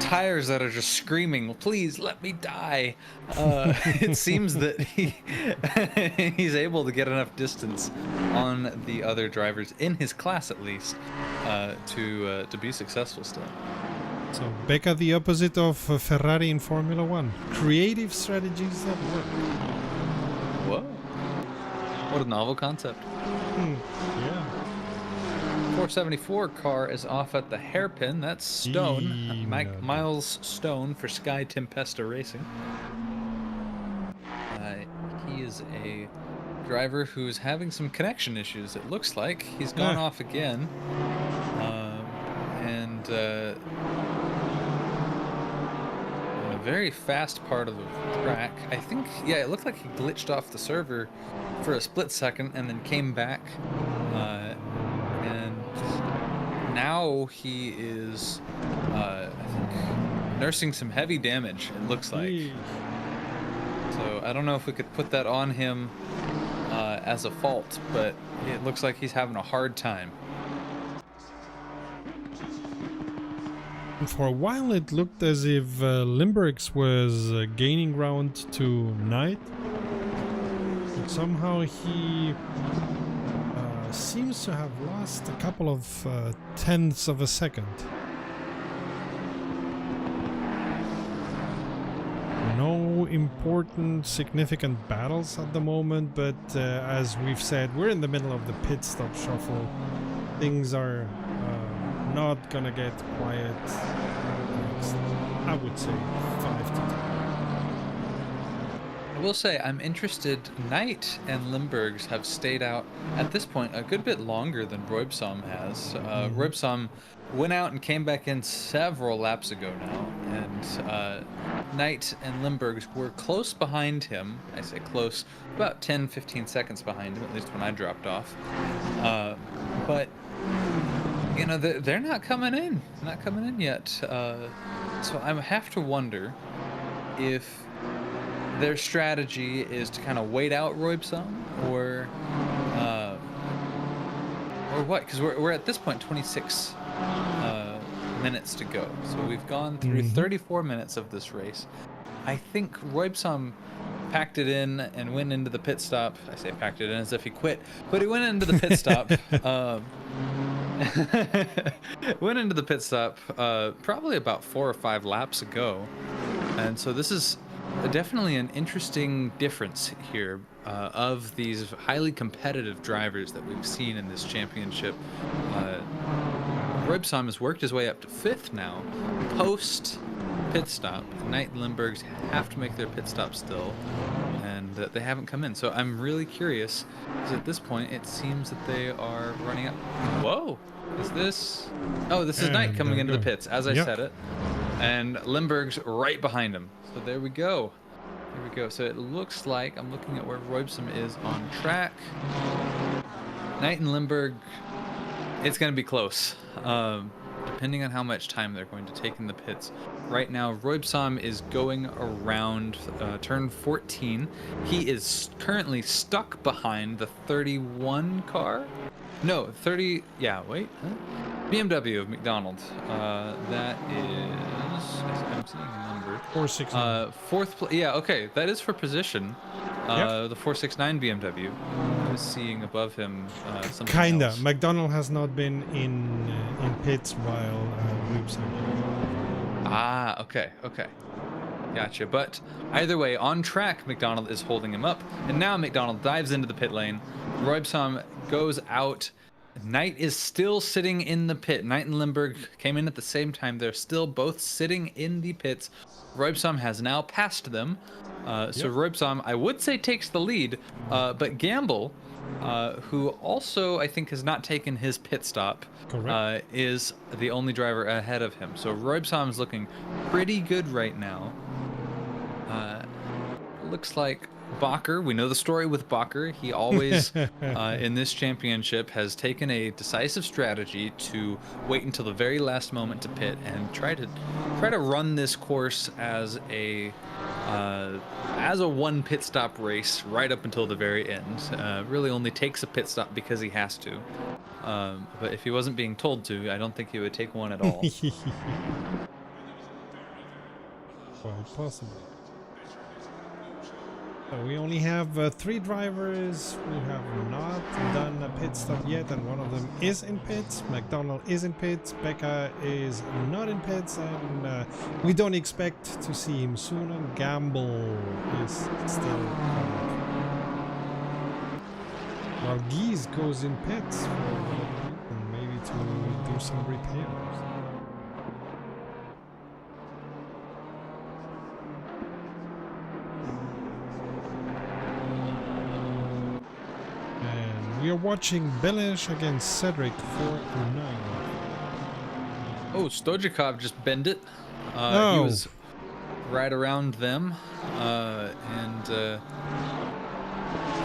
tires that are just screaming, "Please let me die," it seems that he's able to get enough distance on the other drivers in his class, at least, to be successful still. So Becca, the opposite of Ferrari in Formula One. Creative strategies that work. Whoa! What a novel concept. Yeah. 474 car is off at the hairpin. That's Stone. Miles Stone for Sky Tempesta Racing. He is a driver who's having some connection issues, it looks like. He's gone off again. very fast part of the track. I think, yeah, it looked like he glitched off the server for a split second and then came back. And now he is, I think, nursing some heavy damage, it looks like. So I don't know if we could put that on him as a fault, but it looks like he's having a hard time. For a while it looked as if Limburgs was gaining ground to Knight, but somehow he seems to have lost a couple of tenths of a second. No important significant battles at the moment, but as we've said, we're in the middle of the pit stop shuffle. Things are not gonna get quiet next, I would say, 5 to 10. I will say I'm interested. Knight and Limburgs have stayed out at this point a good bit longer than Roibsom has. Roibsom went out and came back in several laps ago now, and Knight and Limburgs were close behind him. I say close, about 10-15 seconds behind him, at least when I dropped off. But you know, they're not coming in yet. So I have to wonder if their strategy is to kind of wait out Roibsom or what? Because we're at this point 26 minutes to go. So we've gone through 34 minutes of this race. I think Roibsom packed it in and went into the pit stop. I say packed it in as if he quit, but he went into the pit stop. Went into the pit stop probably about 4 or 5 laps ago, and so this is definitely an interesting difference here of these highly competitive drivers that we've seen in this championship. Roibsom has worked his way up to 5th now, post pit stop. Knight and Limburgs have to make their pit stop still, and they haven't come in. So I'm really curious, because at this point it seems that they are running up. Whoa, is this? Oh, this is Knight coming into the pits, as I said it, and Limburgs right behind him. So there we go. There we go. So it looks like I'm looking at where Roibsom is on track. Knight and Limburg, it's going to be close. Depending on how much time they're going to take in the pits. Right now, Roibsom is going around turn 14. He is currently stuck behind the 31 car. No, 30. Yeah, wait. Huh? BMW of McDonald. That is. I'm seeing a number. 469. Fourth place. Yeah, okay. That is for position. The 469 BMW. I was seeing above him something Kinda. else. McDonald has not been in pits while Roibsom. Ah, okay. Gotcha. But either way, on track, McDonald is holding him up. And now McDonald dives into the pit lane. Roibsom goes out. Knight is still sitting in the pit. Knight and Limburg came in at the same time. They're still both sitting in the pits. Roibsom has now passed them. So Roibsom, I would say, takes the lead. But Gamble, who also I think has not taken his pit stop, is the only driver ahead of him. So Roibsom is looking pretty good right now. Looks like Bakker, we know the story with Bakker. He always, in this championship, has taken a decisive strategy to wait until the very last moment to pit and try to run this course as a one pit stop race right up until the very end. Really only takes a pit stop because he has to. But if he wasn't being told to, I don't think he would take one at all. Quite possible. So we only have 3 drivers who have not done a pit stop yet, and one of them is in pits. McDonald is in pits. Becca is not in pits, and we don't expect to see him soon. And Gamble is still coming. While Gies goes in pits for maybe to do some repairs. We are watching Belish against Cedric 4-9. Oh, Stojakov just bent it. No. He was right around them.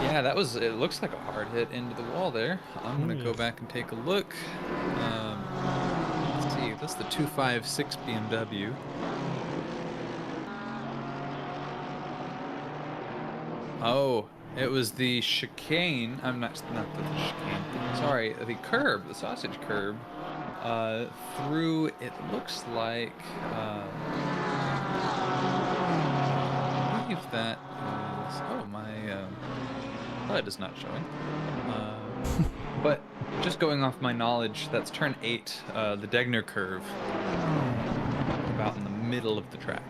Yeah, it looks like a hard hit into the wall there. I'm gonna go back and take a look. Let's see, that's the 256 BMW. Oh, it was the chicane. I'm not the chicane. Sorry, the curb, the sausage curb. Through, it looks like, I believe that is, oh, my HUD is not showing. But just going off my knowledge, that's turn 8, the Degner curve, about in the middle of the track.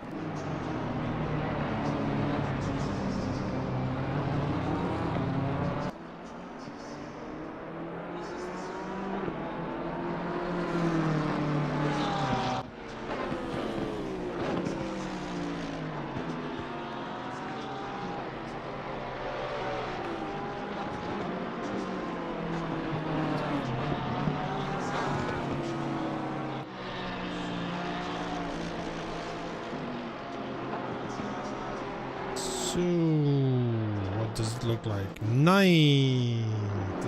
So, what does it look like? Night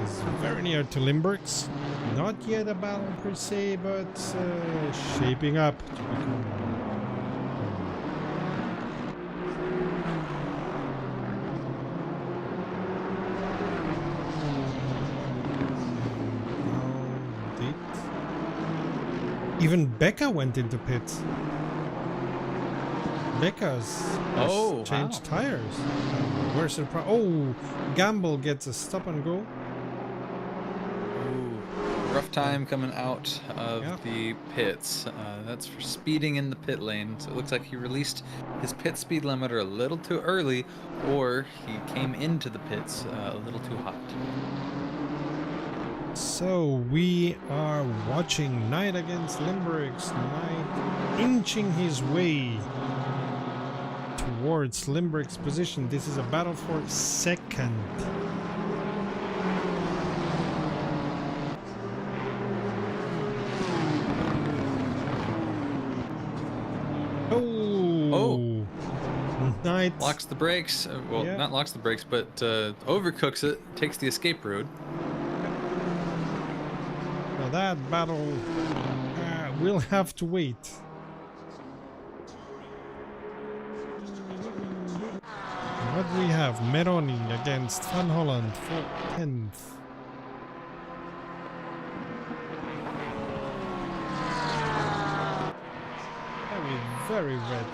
is very near to Limburgs. Not yet a battle per se, but shaping up to become. Even Becca went into pits. Becca's changed tires. We're surprised. Oh, Gamble gets a stop and go. Ooh, rough time coming out of the pits. That's for speeding in the pit lane. So it looks like he released his pit speed limiter a little too early, or he came into the pits a little too hot. So we are watching Knight against Limburgs. Knight inching his way towards Limburg's position. This is a battle for second. Oh! Knight locks the brakes. Well, not locks the brakes, but overcooks it. Takes the escape road. Now that battle will have to wait. What do we have? Meroni against Van Holland for 10th. Very red.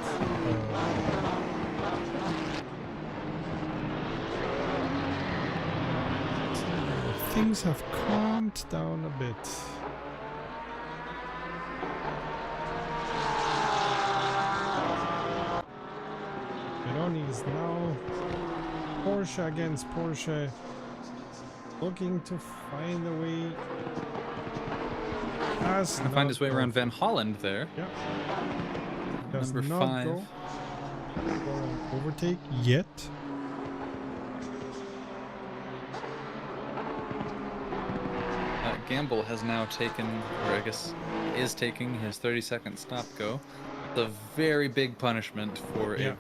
Things have calmed down a bit. Meroni is now Porsche against Porsche, looking to find a way. To find his way around Van Holland there. Yeah. Number 5. Go overtake yet. Gamble has now taken, or I guess is taking, his 30-second stop go. It's a very big punishment for a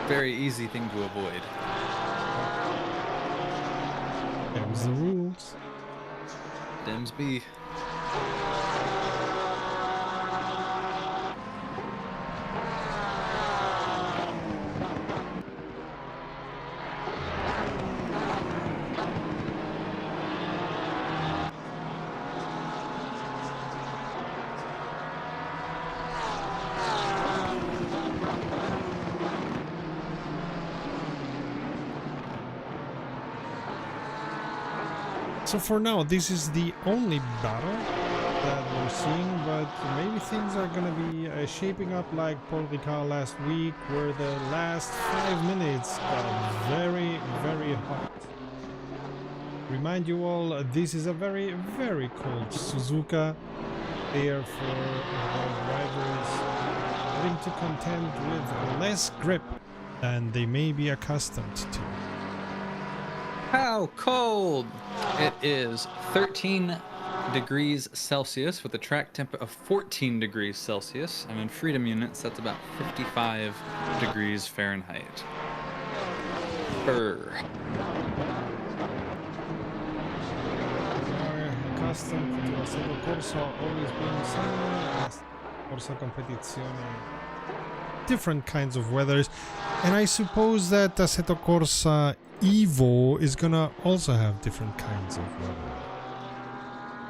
very easy thing to avoid. Them's the rules. Dems be. So for now, this is the only battle that we're seeing, but maybe things are going to be shaping up like Paul Ricard last week, where the last 5 minutes got very, very hot. Remind you all, this is a very, very cold Suzuka, there for the drivers having to contend with less grip than they may be accustomed to. How cold! It is 13.8 degrees Celsius with a track temp of 14 degrees Celsius. And in freedom units, that's about 55 degrees Fahrenheit. Brr. Are accustomed to Assetto Corsa always being sunny, Corsa Competizione, different kinds of weathers, and I suppose that Assetto Corsa Evo is gonna also have different kinds of weather.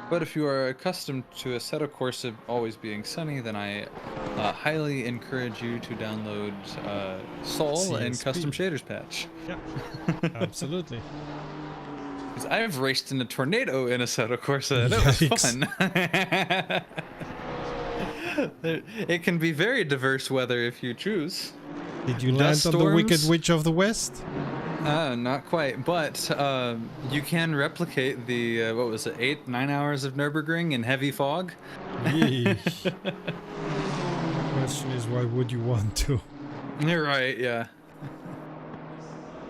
But if you are accustomed to Assetto Corsa always being sunny, then I highly encourage you to download Sol and CSP. Custom Shaders Patch. Yeah, absolutely. Because I've raced in a tornado in Assetto Corsa. That was Yikes. fun. It can be very diverse weather if you choose. Did you land on the Wicked storms? Witch of the West? Not quite, but you can replicate the what was it, 8-9 hours of Nürburgring in heavy fog. Yeesh. The question is, why would you want to? You're right, yeah.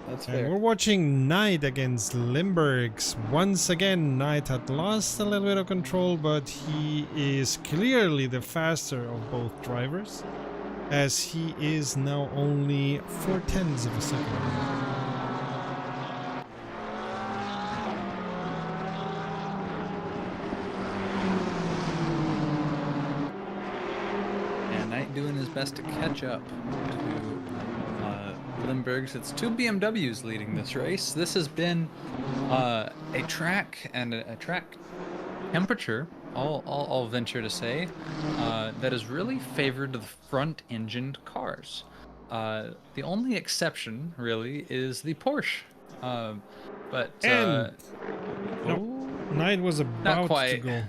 That's And fair. we're watching Knight against Limburgs. Once again, Knight had lost a little bit of control, but he is clearly the faster of both drivers, as he is now only 0.4 of a second. And Knight doing his best to catch up to Limburgs. It's 2 BMWs leading this race. This has been a track and a track temperature, I'll venture to say, that has really favored the front-engined cars. The only exception, really, is the Porsche. But And no, Knight was not about to quite. go.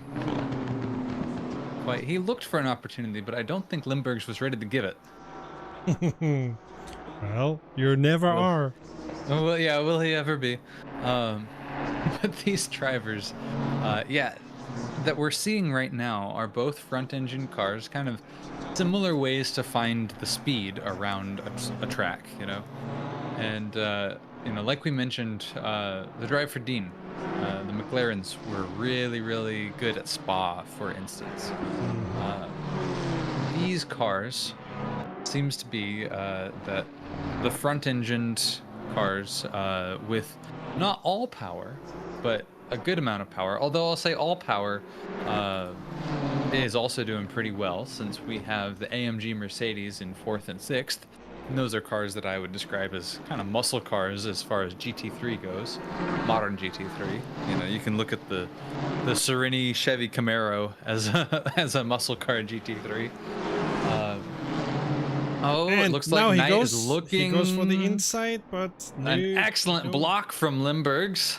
Quite. He looked for an opportunity, but I don't think Limburgs was ready to give it. Well, you never are. Oh, well, yeah, will he ever be? But these drivers, yeah, that we're seeing right now are both front-engine cars, kind of similar ways to find the speed around a track, you know. And you know, like we mentioned, the Drive for Dean, the McLarens were really, really good at Spa, for instance. These cars seems to be that the front-engined cars with not all power, but a good amount of power. Although I'll say all power is also doing pretty well, since we have the AMG Mercedes in 4th and 6th. And those are cars that I would describe as kind of muscle cars as far as GT3 goes, modern GT3. You know, you can look at the Serini Chevy Camaro as a muscle car GT3. Oh, And it looks now like he Knight goes, is looking. He goes for the inside, but An no, excellent no. block from Limburgs.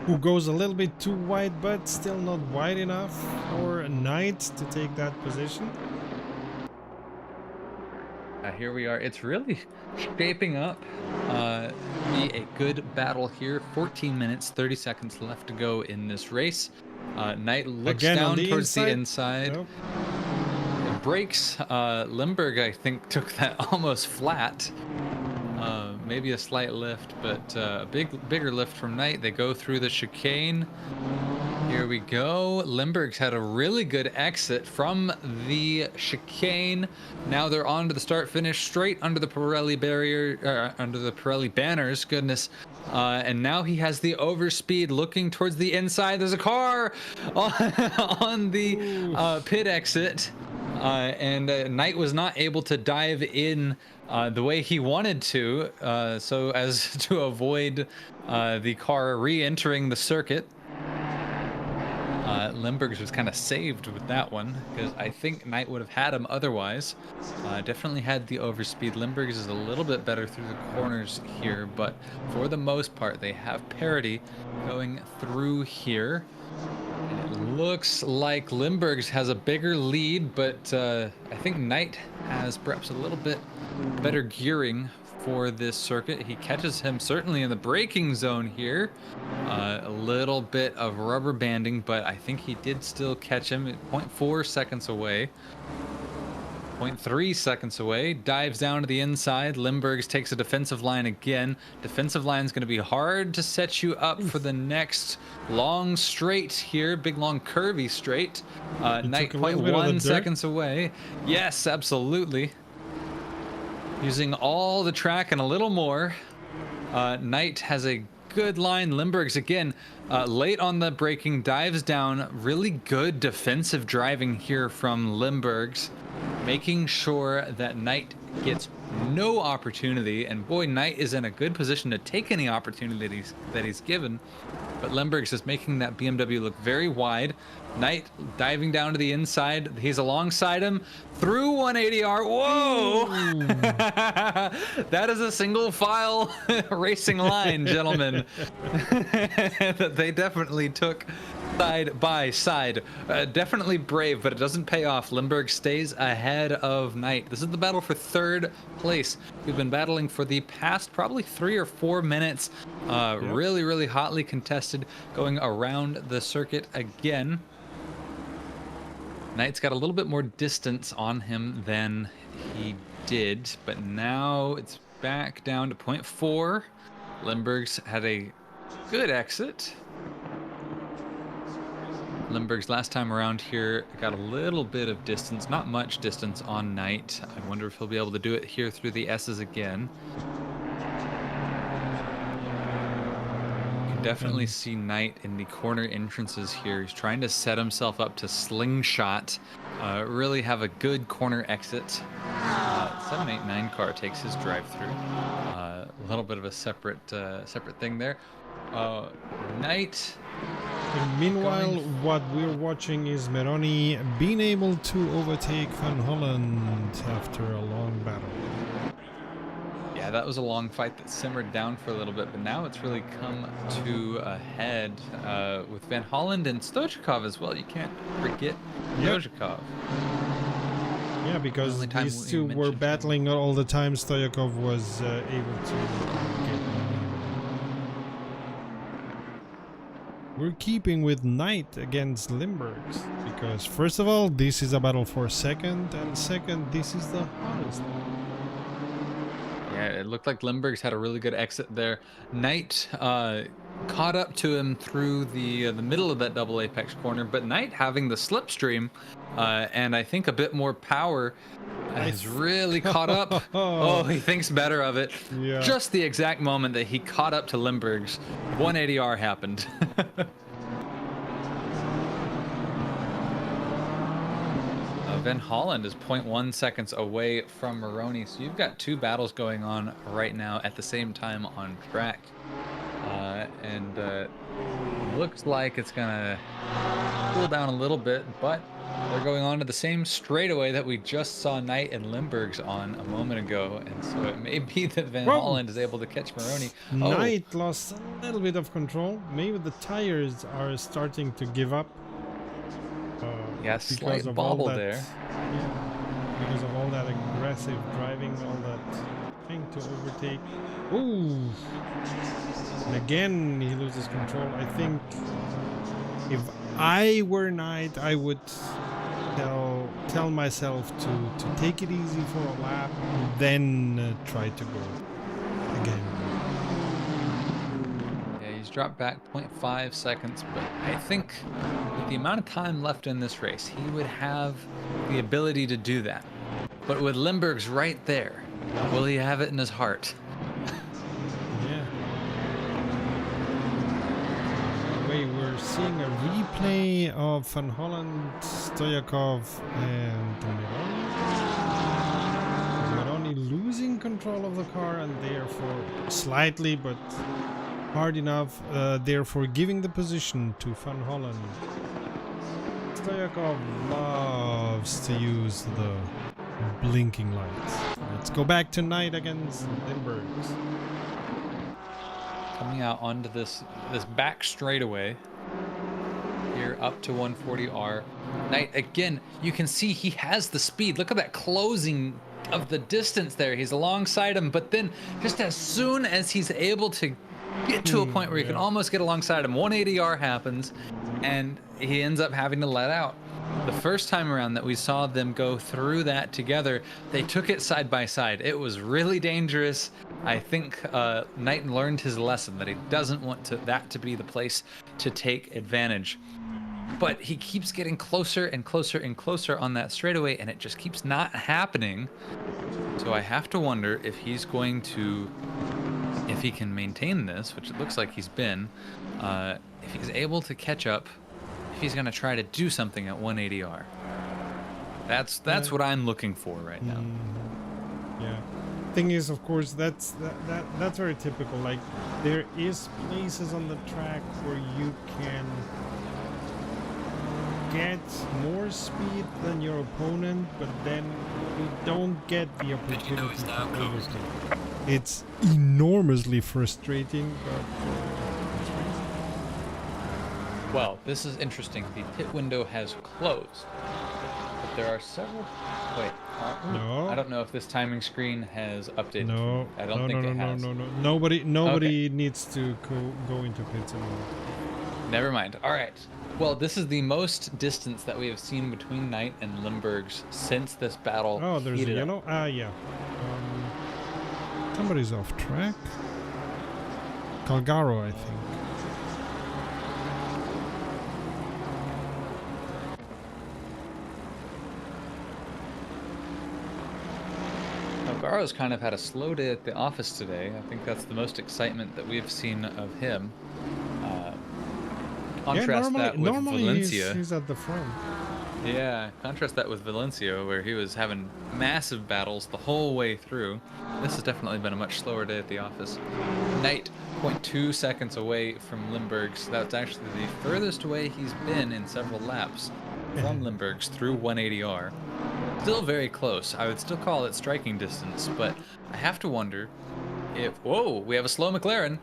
Who goes a little bit too wide, but still not wide enough for a Knight to take that position. Here we are. It's really shaping up to be a good battle here. 14 minutes, 30 seconds left to go in this race. Knight looks Again on down the towards the inside. inside. Nope. Brakes. Limburg, I think, took that almost flat. Maybe a slight lift, but a bigger lift from Knight. They go through the chicane. Here we go. Limburg's had a really good exit from the chicane. Now they're on to the start-finish, straight under the Pirelli barrier, under the Pirelli banners. Goodness. And now he has the overspeed looking towards the inside. There's a car on the pit exit. And Knight was not able to dive in the way he wanted to, so as to avoid the car re-entering the circuit. Limburgs was kind of saved with that one, because I think Knight would have had him otherwise. Definitely had the overspeed. Limburgs is a little bit better through the corners here, but for the most part, they have parity going through here. And it looks like Limburgs has a bigger lead, but I think Knight has perhaps a little bit better gearing for this circuit. He catches him certainly in the braking zone here. A little bit of rubber banding, but I think he did still catch him at 0.4 seconds away. 0.3 seconds away, dives down to the inside. Limburgs takes a defensive line again. Defensive line is going to be hard to set you up for the next long straight here, big long curvy straight. Knight 0.1 seconds away. Yes, absolutely. Using all the track and a little more. Knight has a good line. Limburgs again, late on the braking, dives down. Really good defensive driving here from Limburgs, making sure that Knight gets no opportunity. And boy, Knight is in a good position to take any opportunity that he's given. But Limburgs is making that BMW look very wide. Knight diving down to the inside. He's alongside him through 180R. Whoa! That is a single file racing line, gentlemen. That they definitely took side by side. Definitely brave, but it doesn't pay off. Limburg stays ahead of Knight. This is the battle for third place. We've been battling for the past probably 3 or 4 minutes. Really, really hotly contested, going around the circuit again. Knight's got a little bit more distance on him than he did, but now it's back down to 0.4. Limburg's had a good exit. Limburg's last time around here got a little bit of distance, not much distance on Knight. I wonder if he'll be able to do it here through the S's again. Definitely see Knight in the corner entrances here. He's trying to set himself up to slingshot, really have a good corner exit. 789 car takes his drive-through. A little bit of a separate thing there. Knight. And meanwhile, what we're watching is Meroni being able to overtake Van Holland after a long battle. Yeah, that was a long fight that simmered down for a little bit, but now it's really come to a head with Van Holland and Stoichkov as well. You can't forget Stoichkov. Yeah, because these two were battling all the time. Stoichkov was able to get. We're keeping with Knight against Limburgs because first of all, this is a battle for second, and second, this is the hottest one. Yeah, it looked like Limburgs had a really good exit there. Knight caught up to him through the middle of that double apex corner, but Knight having the slipstream and I think a bit more power has really caught up. Oh, he thinks better of it. Yeah. Just the exact moment that he caught up to Limburgs, 180R happened. Van Holland is 0.1 seconds away from Moroni, so you've got 2 battles going on right now at the same time on track. Looks like it's gonna cool down a little bit, but they're going on to the same straightaway that we just saw Knight and Limburgs on a moment ago, and so it may be that Van Holland is able to catch Moroni. Knight lost a little bit of control. Maybe the tires are starting to give up. Yeah, slight bobble there. Yeah, because of all that aggressive driving, all that thing to overtake. Ooh! And again, he loses control. I think if I were Knight, I would tell myself to take it easy for a lap, then try to go again. Dropped back 0.5 seconds, but I think with the amount of time left in this race, he would have the ability to do that. But with Limburg's right there, will he have it in his heart? Yeah. Wait, we're seeing a replay of Van Holland, Stoichkov, and Meroni losing control of the car, and therefore slightly, but hard enough, therefore giving the position to Van Holland. Stoichkov loves to use the blinking lights. Let's go back to Knight against Limburgs. Coming out onto this back straightaway here up to 140R. Knight again, you can see he has the speed. Look at that closing of the distance there. He's alongside him, but then just as soon as he's able to get to a point where you can almost get alongside him, 180R happens, and he ends up having to let out. The first time around that we saw them go through that together, they took it side by side. It was really dangerous. I think Knight learned his lesson that he doesn't want that to be the place to take advantage. But he keeps getting closer and closer and closer on that straightaway, and it just keeps not happening. So I have to wonder if he's going to, if he can maintain this, which it looks like he's been, if he's able to catch up, if he's going to try to do something at 180R. That's what I'm looking for right now. Yeah. Thing is, of course, that's very typical. Like, there is places on the track where you can get more speed than your opponent, but then you don't get the opportunity to overtake. It's enormously frustrating, but well, this is interesting. The pit window has closed, but there are several. Wait, no. I don't know if this timing screen has updated. No, I don't think it has. No. Nobody needs to go into pits anymore. Never mind. All right. Well, this is the most distance that we have seen between Knight and Limburgs since this battle. Oh, there's a yellow? Yeah. Somebody's off track. Calgaro, I think. Calgaro's kind of had a slow day at the office today. I think that's the most excitement that we've seen of him. Contrast that with Valencia. He's at the front. Yeah, contrast that with Valencia, where he was having massive battles the whole way through. This has definitely been a much slower day at the office. Knight, 0.2 seconds away from Limburgs. That's actually the furthest away he's been in several laps from Limburgs through 180R. Still very close. I would still call it striking distance, but I have to wonder if... Whoa, we have a slow McLaren.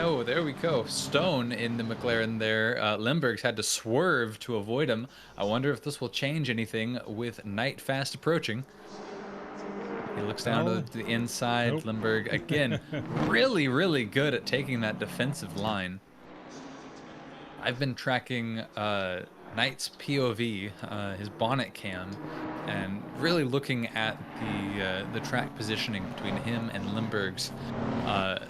Oh, there we go. Stone in the McLaren there. Limburgs had to swerve to avoid him. I wonder if this will change anything with Knight fast approaching. He looks down to the inside. Nope. Limburg, again, really, really good at taking that defensive line. I've been tracking Knight's POV, his bonnet cam, and really looking at the track positioning between him and Limburgs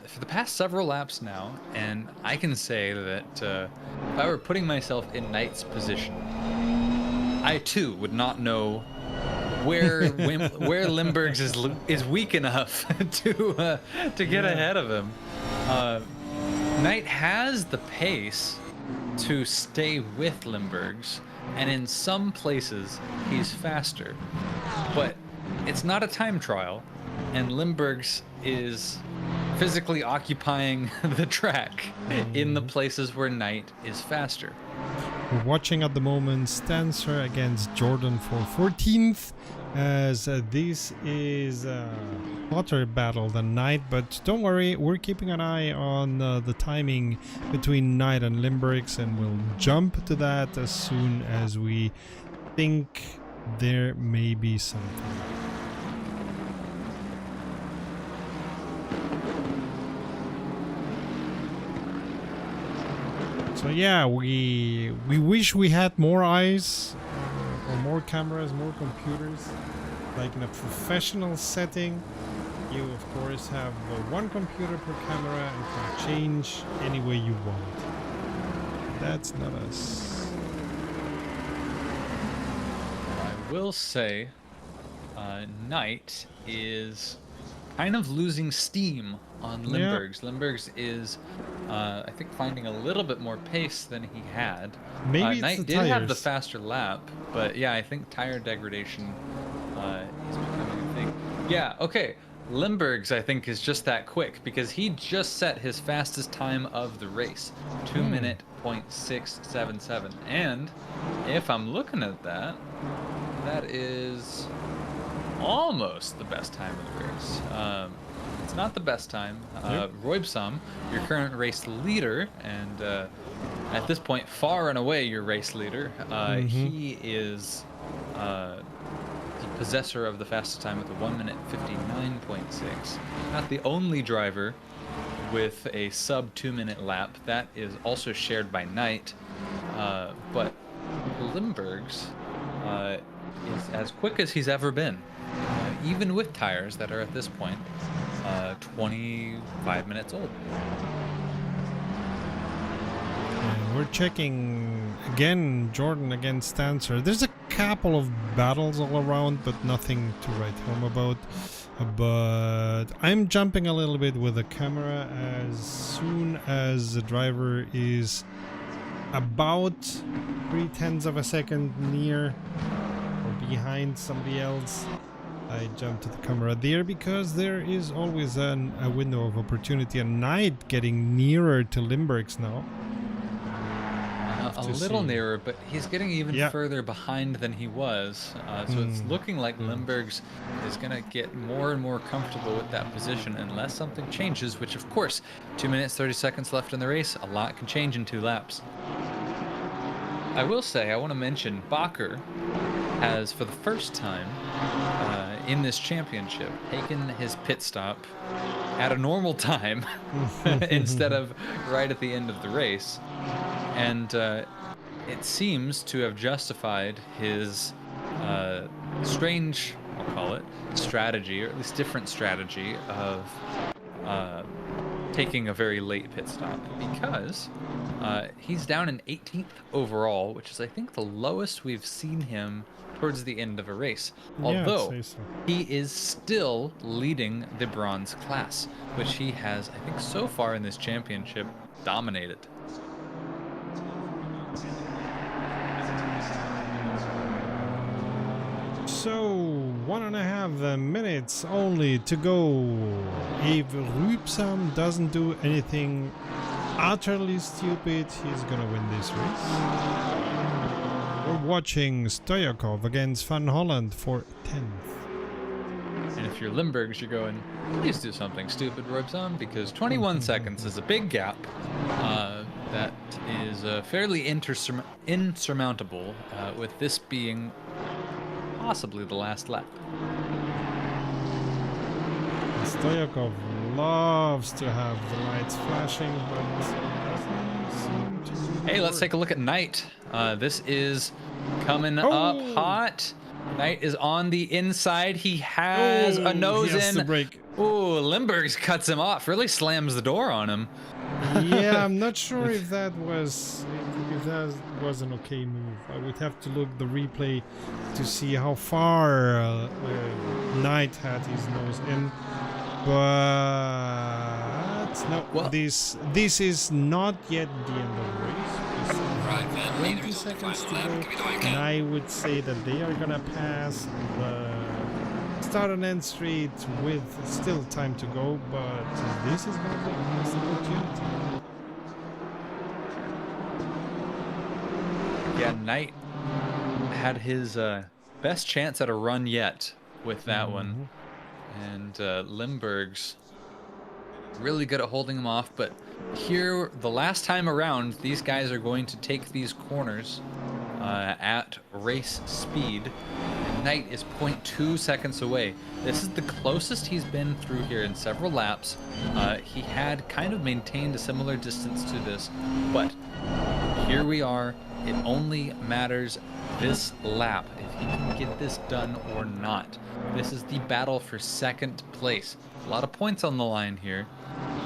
for the past several laps now, and I can say that if I were putting myself in Knight's position, I too would not know where Limburgs is weak enough to get ahead of him. Knight has the pace to stay with Limburgs, and in some places he's faster, but it's not a time trial, and Limburgs is physically occupying the track in the places where Knight is faster. We're watching at the moment Stancer against Jordan for 14th, as this is a hotter battle than Knight, but don't worry, we're keeping an eye on the timing between Knight and Limburgs, and we'll jump to that as soon as we think there may be something. So yeah, we wish we had more eyes, or more cameras, more computers. Like in a professional setting, you of course have one computer per camera and can change any way you want. That's not us. I will say, Knight is kind of losing steam on Limburgs. Yeah. Limburgs is, I think, finding a little bit more pace than he had. Maybe Knight the did tires. have the faster lap, but yeah, I think tire degradation is becoming a thing. Yeah, okay. Limburgs, I think, is just that quick because he just set his fastest time of the race, 2 minute .677, and if I'm looking at that, that is almost the best time of the race. It's not the best time. Roybsam, your current race leader, and at this point, far and away your race leader, he is the possessor of the fastest time with a 1 minute 59.6. Not the only driver with a sub 2 minute lap. That is also shared by Knight, but Limburgs is as quick as he's ever been, even with tires that are at this point 25 minutes old. And we're checking again Jordan against Stancer. There's a couple of battles all around, but nothing to write home about. But I'm jumping a little bit with the camera as soon as the driver is about 0.3 of a second near or behind somebody else. I jump to the camera there because there is always a window of opportunity. A Knight getting nearer to Limburgs now. A little nearer, but he's getting even further behind than he was. So it's looking like Limburgs is going to get more and more comfortable with that position unless something changes, which of course, 2 minutes, 30 seconds left in the race. A lot can change in 2 laps. I will say, I want to mention Bakker has, for the first time in this championship, taken his pit stop at a normal time instead of right at the end of the race. And it seems to have justified his strange, I'll call it, strategy, or at least different strategy of taking a very late pit stop, because he's down in 18th overall, which is, I think, the lowest we've seen him towards the end of a race. Although he is still leading the bronze class, which he has, I think, so far in this championship dominated. So 1.5 minutes only to go. If Rübsam doesn't do anything utterly stupid, he's gonna win this race. We're watching Stojakov against Van Holland for 10th. And if you're Limburgs, you're going, please do something stupid, Rübsam, because 21 seconds is a big gap. That is fairly insurmountable, with this being possibly the last lap. Stojakov loves to have the lights flashing, but doesn't seem to Hey, let's take a look at Knight. This is coming up hot. Knight is on the inside. He has a nose in. To brake. Ooh, Limburgs cuts him off. Really slams the door on him. Yeah, I'm not sure if that was an okay move. I would have to look the replay to see how far Knight had his nose in. But no, well, this is not yet the end of the race. 20 seconds to go, and I would say that they are gonna pass the start and end straight with still time to go, but this is gonna be a nice opportunity. Yeah, Knight had his best chance at a run yet with that one, and Limburgs really good at holding him off. But here, the last time around, these guys are going to take these corners at race speed. And Knight is 0.2 seconds away. This is the closest he's been through here in several laps. He had kind of maintained a similar distance to this, but here we are. It only matters this lap if he can get this done or not. This is the battle for second place. A lot of points on the line here.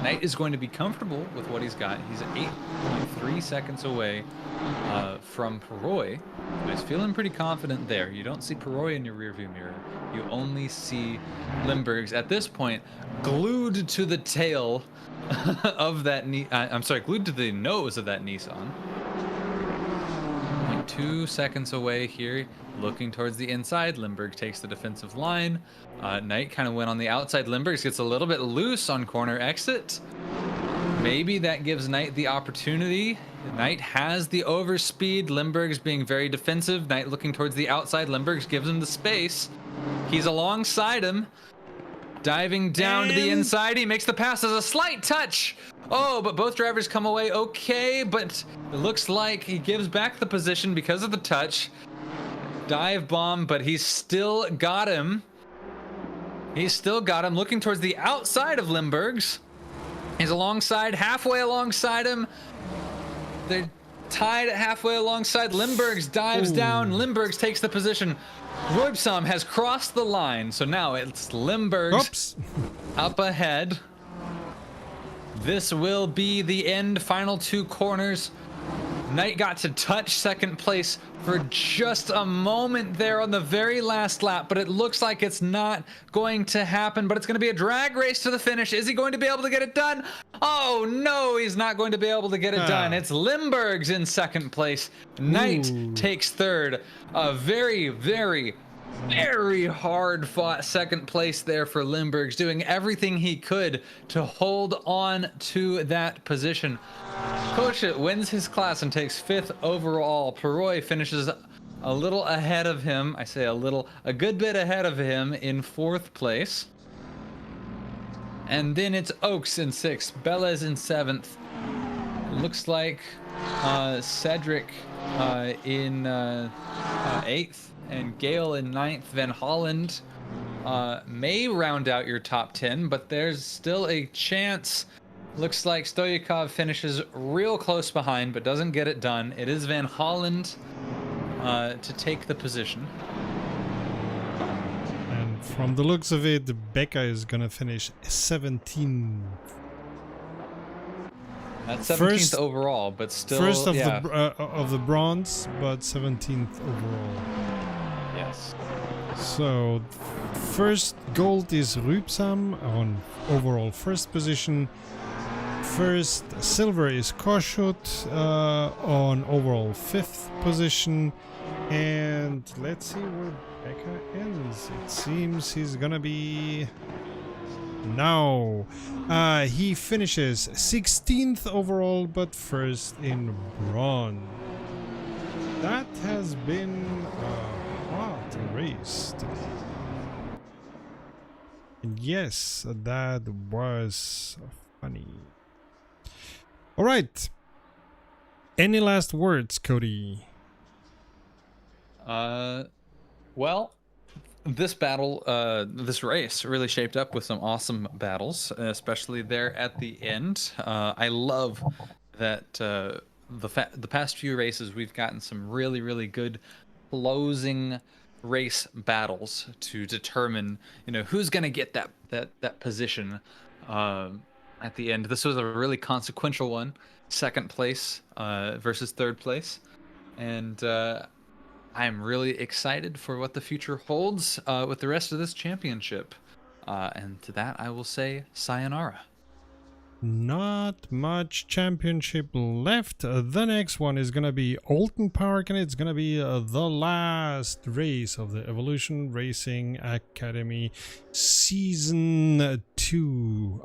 Knight is going to be comfortable with what he's got. He's 8.3 seconds away from Peroy. He's feeling pretty confident there. You don't see Peroy in your rearview mirror. You only see Limburgs at this point glued to the tail of that glued to the nose of that Nissan. 2 seconds away here, looking towards the inside. Limburg takes the defensive line. Knight kind of went on the outside. Limburg gets a little bit loose on corner exit. Maybe that gives Knight the opportunity. Knight has the overspeed. Limburg's being very defensive. Knight looking towards the outside. Limburg gives him the space. He's alongside him. Diving down to the inside. He makes the pass as a slight touch. Oh, but both drivers come away okay, but it looks like he gives back the position because of the touch. Dive bomb, but he's still got him. He's still got him, looking towards the outside of Limburg's. He's alongside, halfway alongside him. They're tied at halfway alongside. Limburgs dives down. Limburgs takes the position. Roybsam has crossed the line, so now it's Limburgs up ahead. This will be the end. Final 2 corners. Knight got to touch second place for just a moment there on the very last lap, but it looks like it's not going to happen, but it's going to be a drag race to the finish. Is he going to be able to get it done? Oh no, he's not going to be able to get it done. It's Limburgs in second place. Knight takes third. A very, very, very hard fought second place there for Limburgs, doing everything he could to hold on to that position. Kochit wins his class and takes 5th overall. Peroy finishes a little ahead of him. I say a good bit ahead of him in 4th place. And then it's Oaks in 6th, Belez in 7th. Looks like Cedric in 8th and Gale in 9th. Van Holland may round out your top 10, but there's still a chance. Looks like Stoyakov finishes real close behind, but doesn't get it done. It is Van Holland to take the position. And from the looks of it, Becca is gonna finish 17th. That's 17th overall, but still first of the bronze, but 17th overall. Yes. So first gold is Rübsam on overall first position. First silver is Koshut on overall 5th position. And let's see where Becca ends. It seems he's gonna be... No. He finishes 16th overall, but first in bronze. That has been what a race today. And yes, that was funny. All right. Any last words, Cody? Well, this battle, this race really shaped up with some awesome battles, especially there at the end. I love that the past few races we've gotten some really, really good closing race battles to determine, who's gonna get that position at the end. This was a really consequential one. 2nd place versus 3rd place, and I'm really excited for what the future holds with the rest of this championship. And to that, I will say sayonara. Not much championship left. The next one is gonna be Alton Park, and it's gonna be the last race of the Evolution Racing Academy season 2.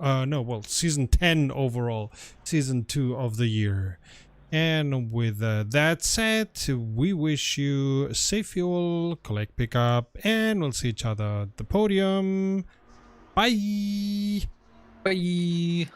Season 10 overall, season 2 of the year. And with that said, we wish you safe fuel, collect pickup, and we'll see each other at the podium. Bye. Bye.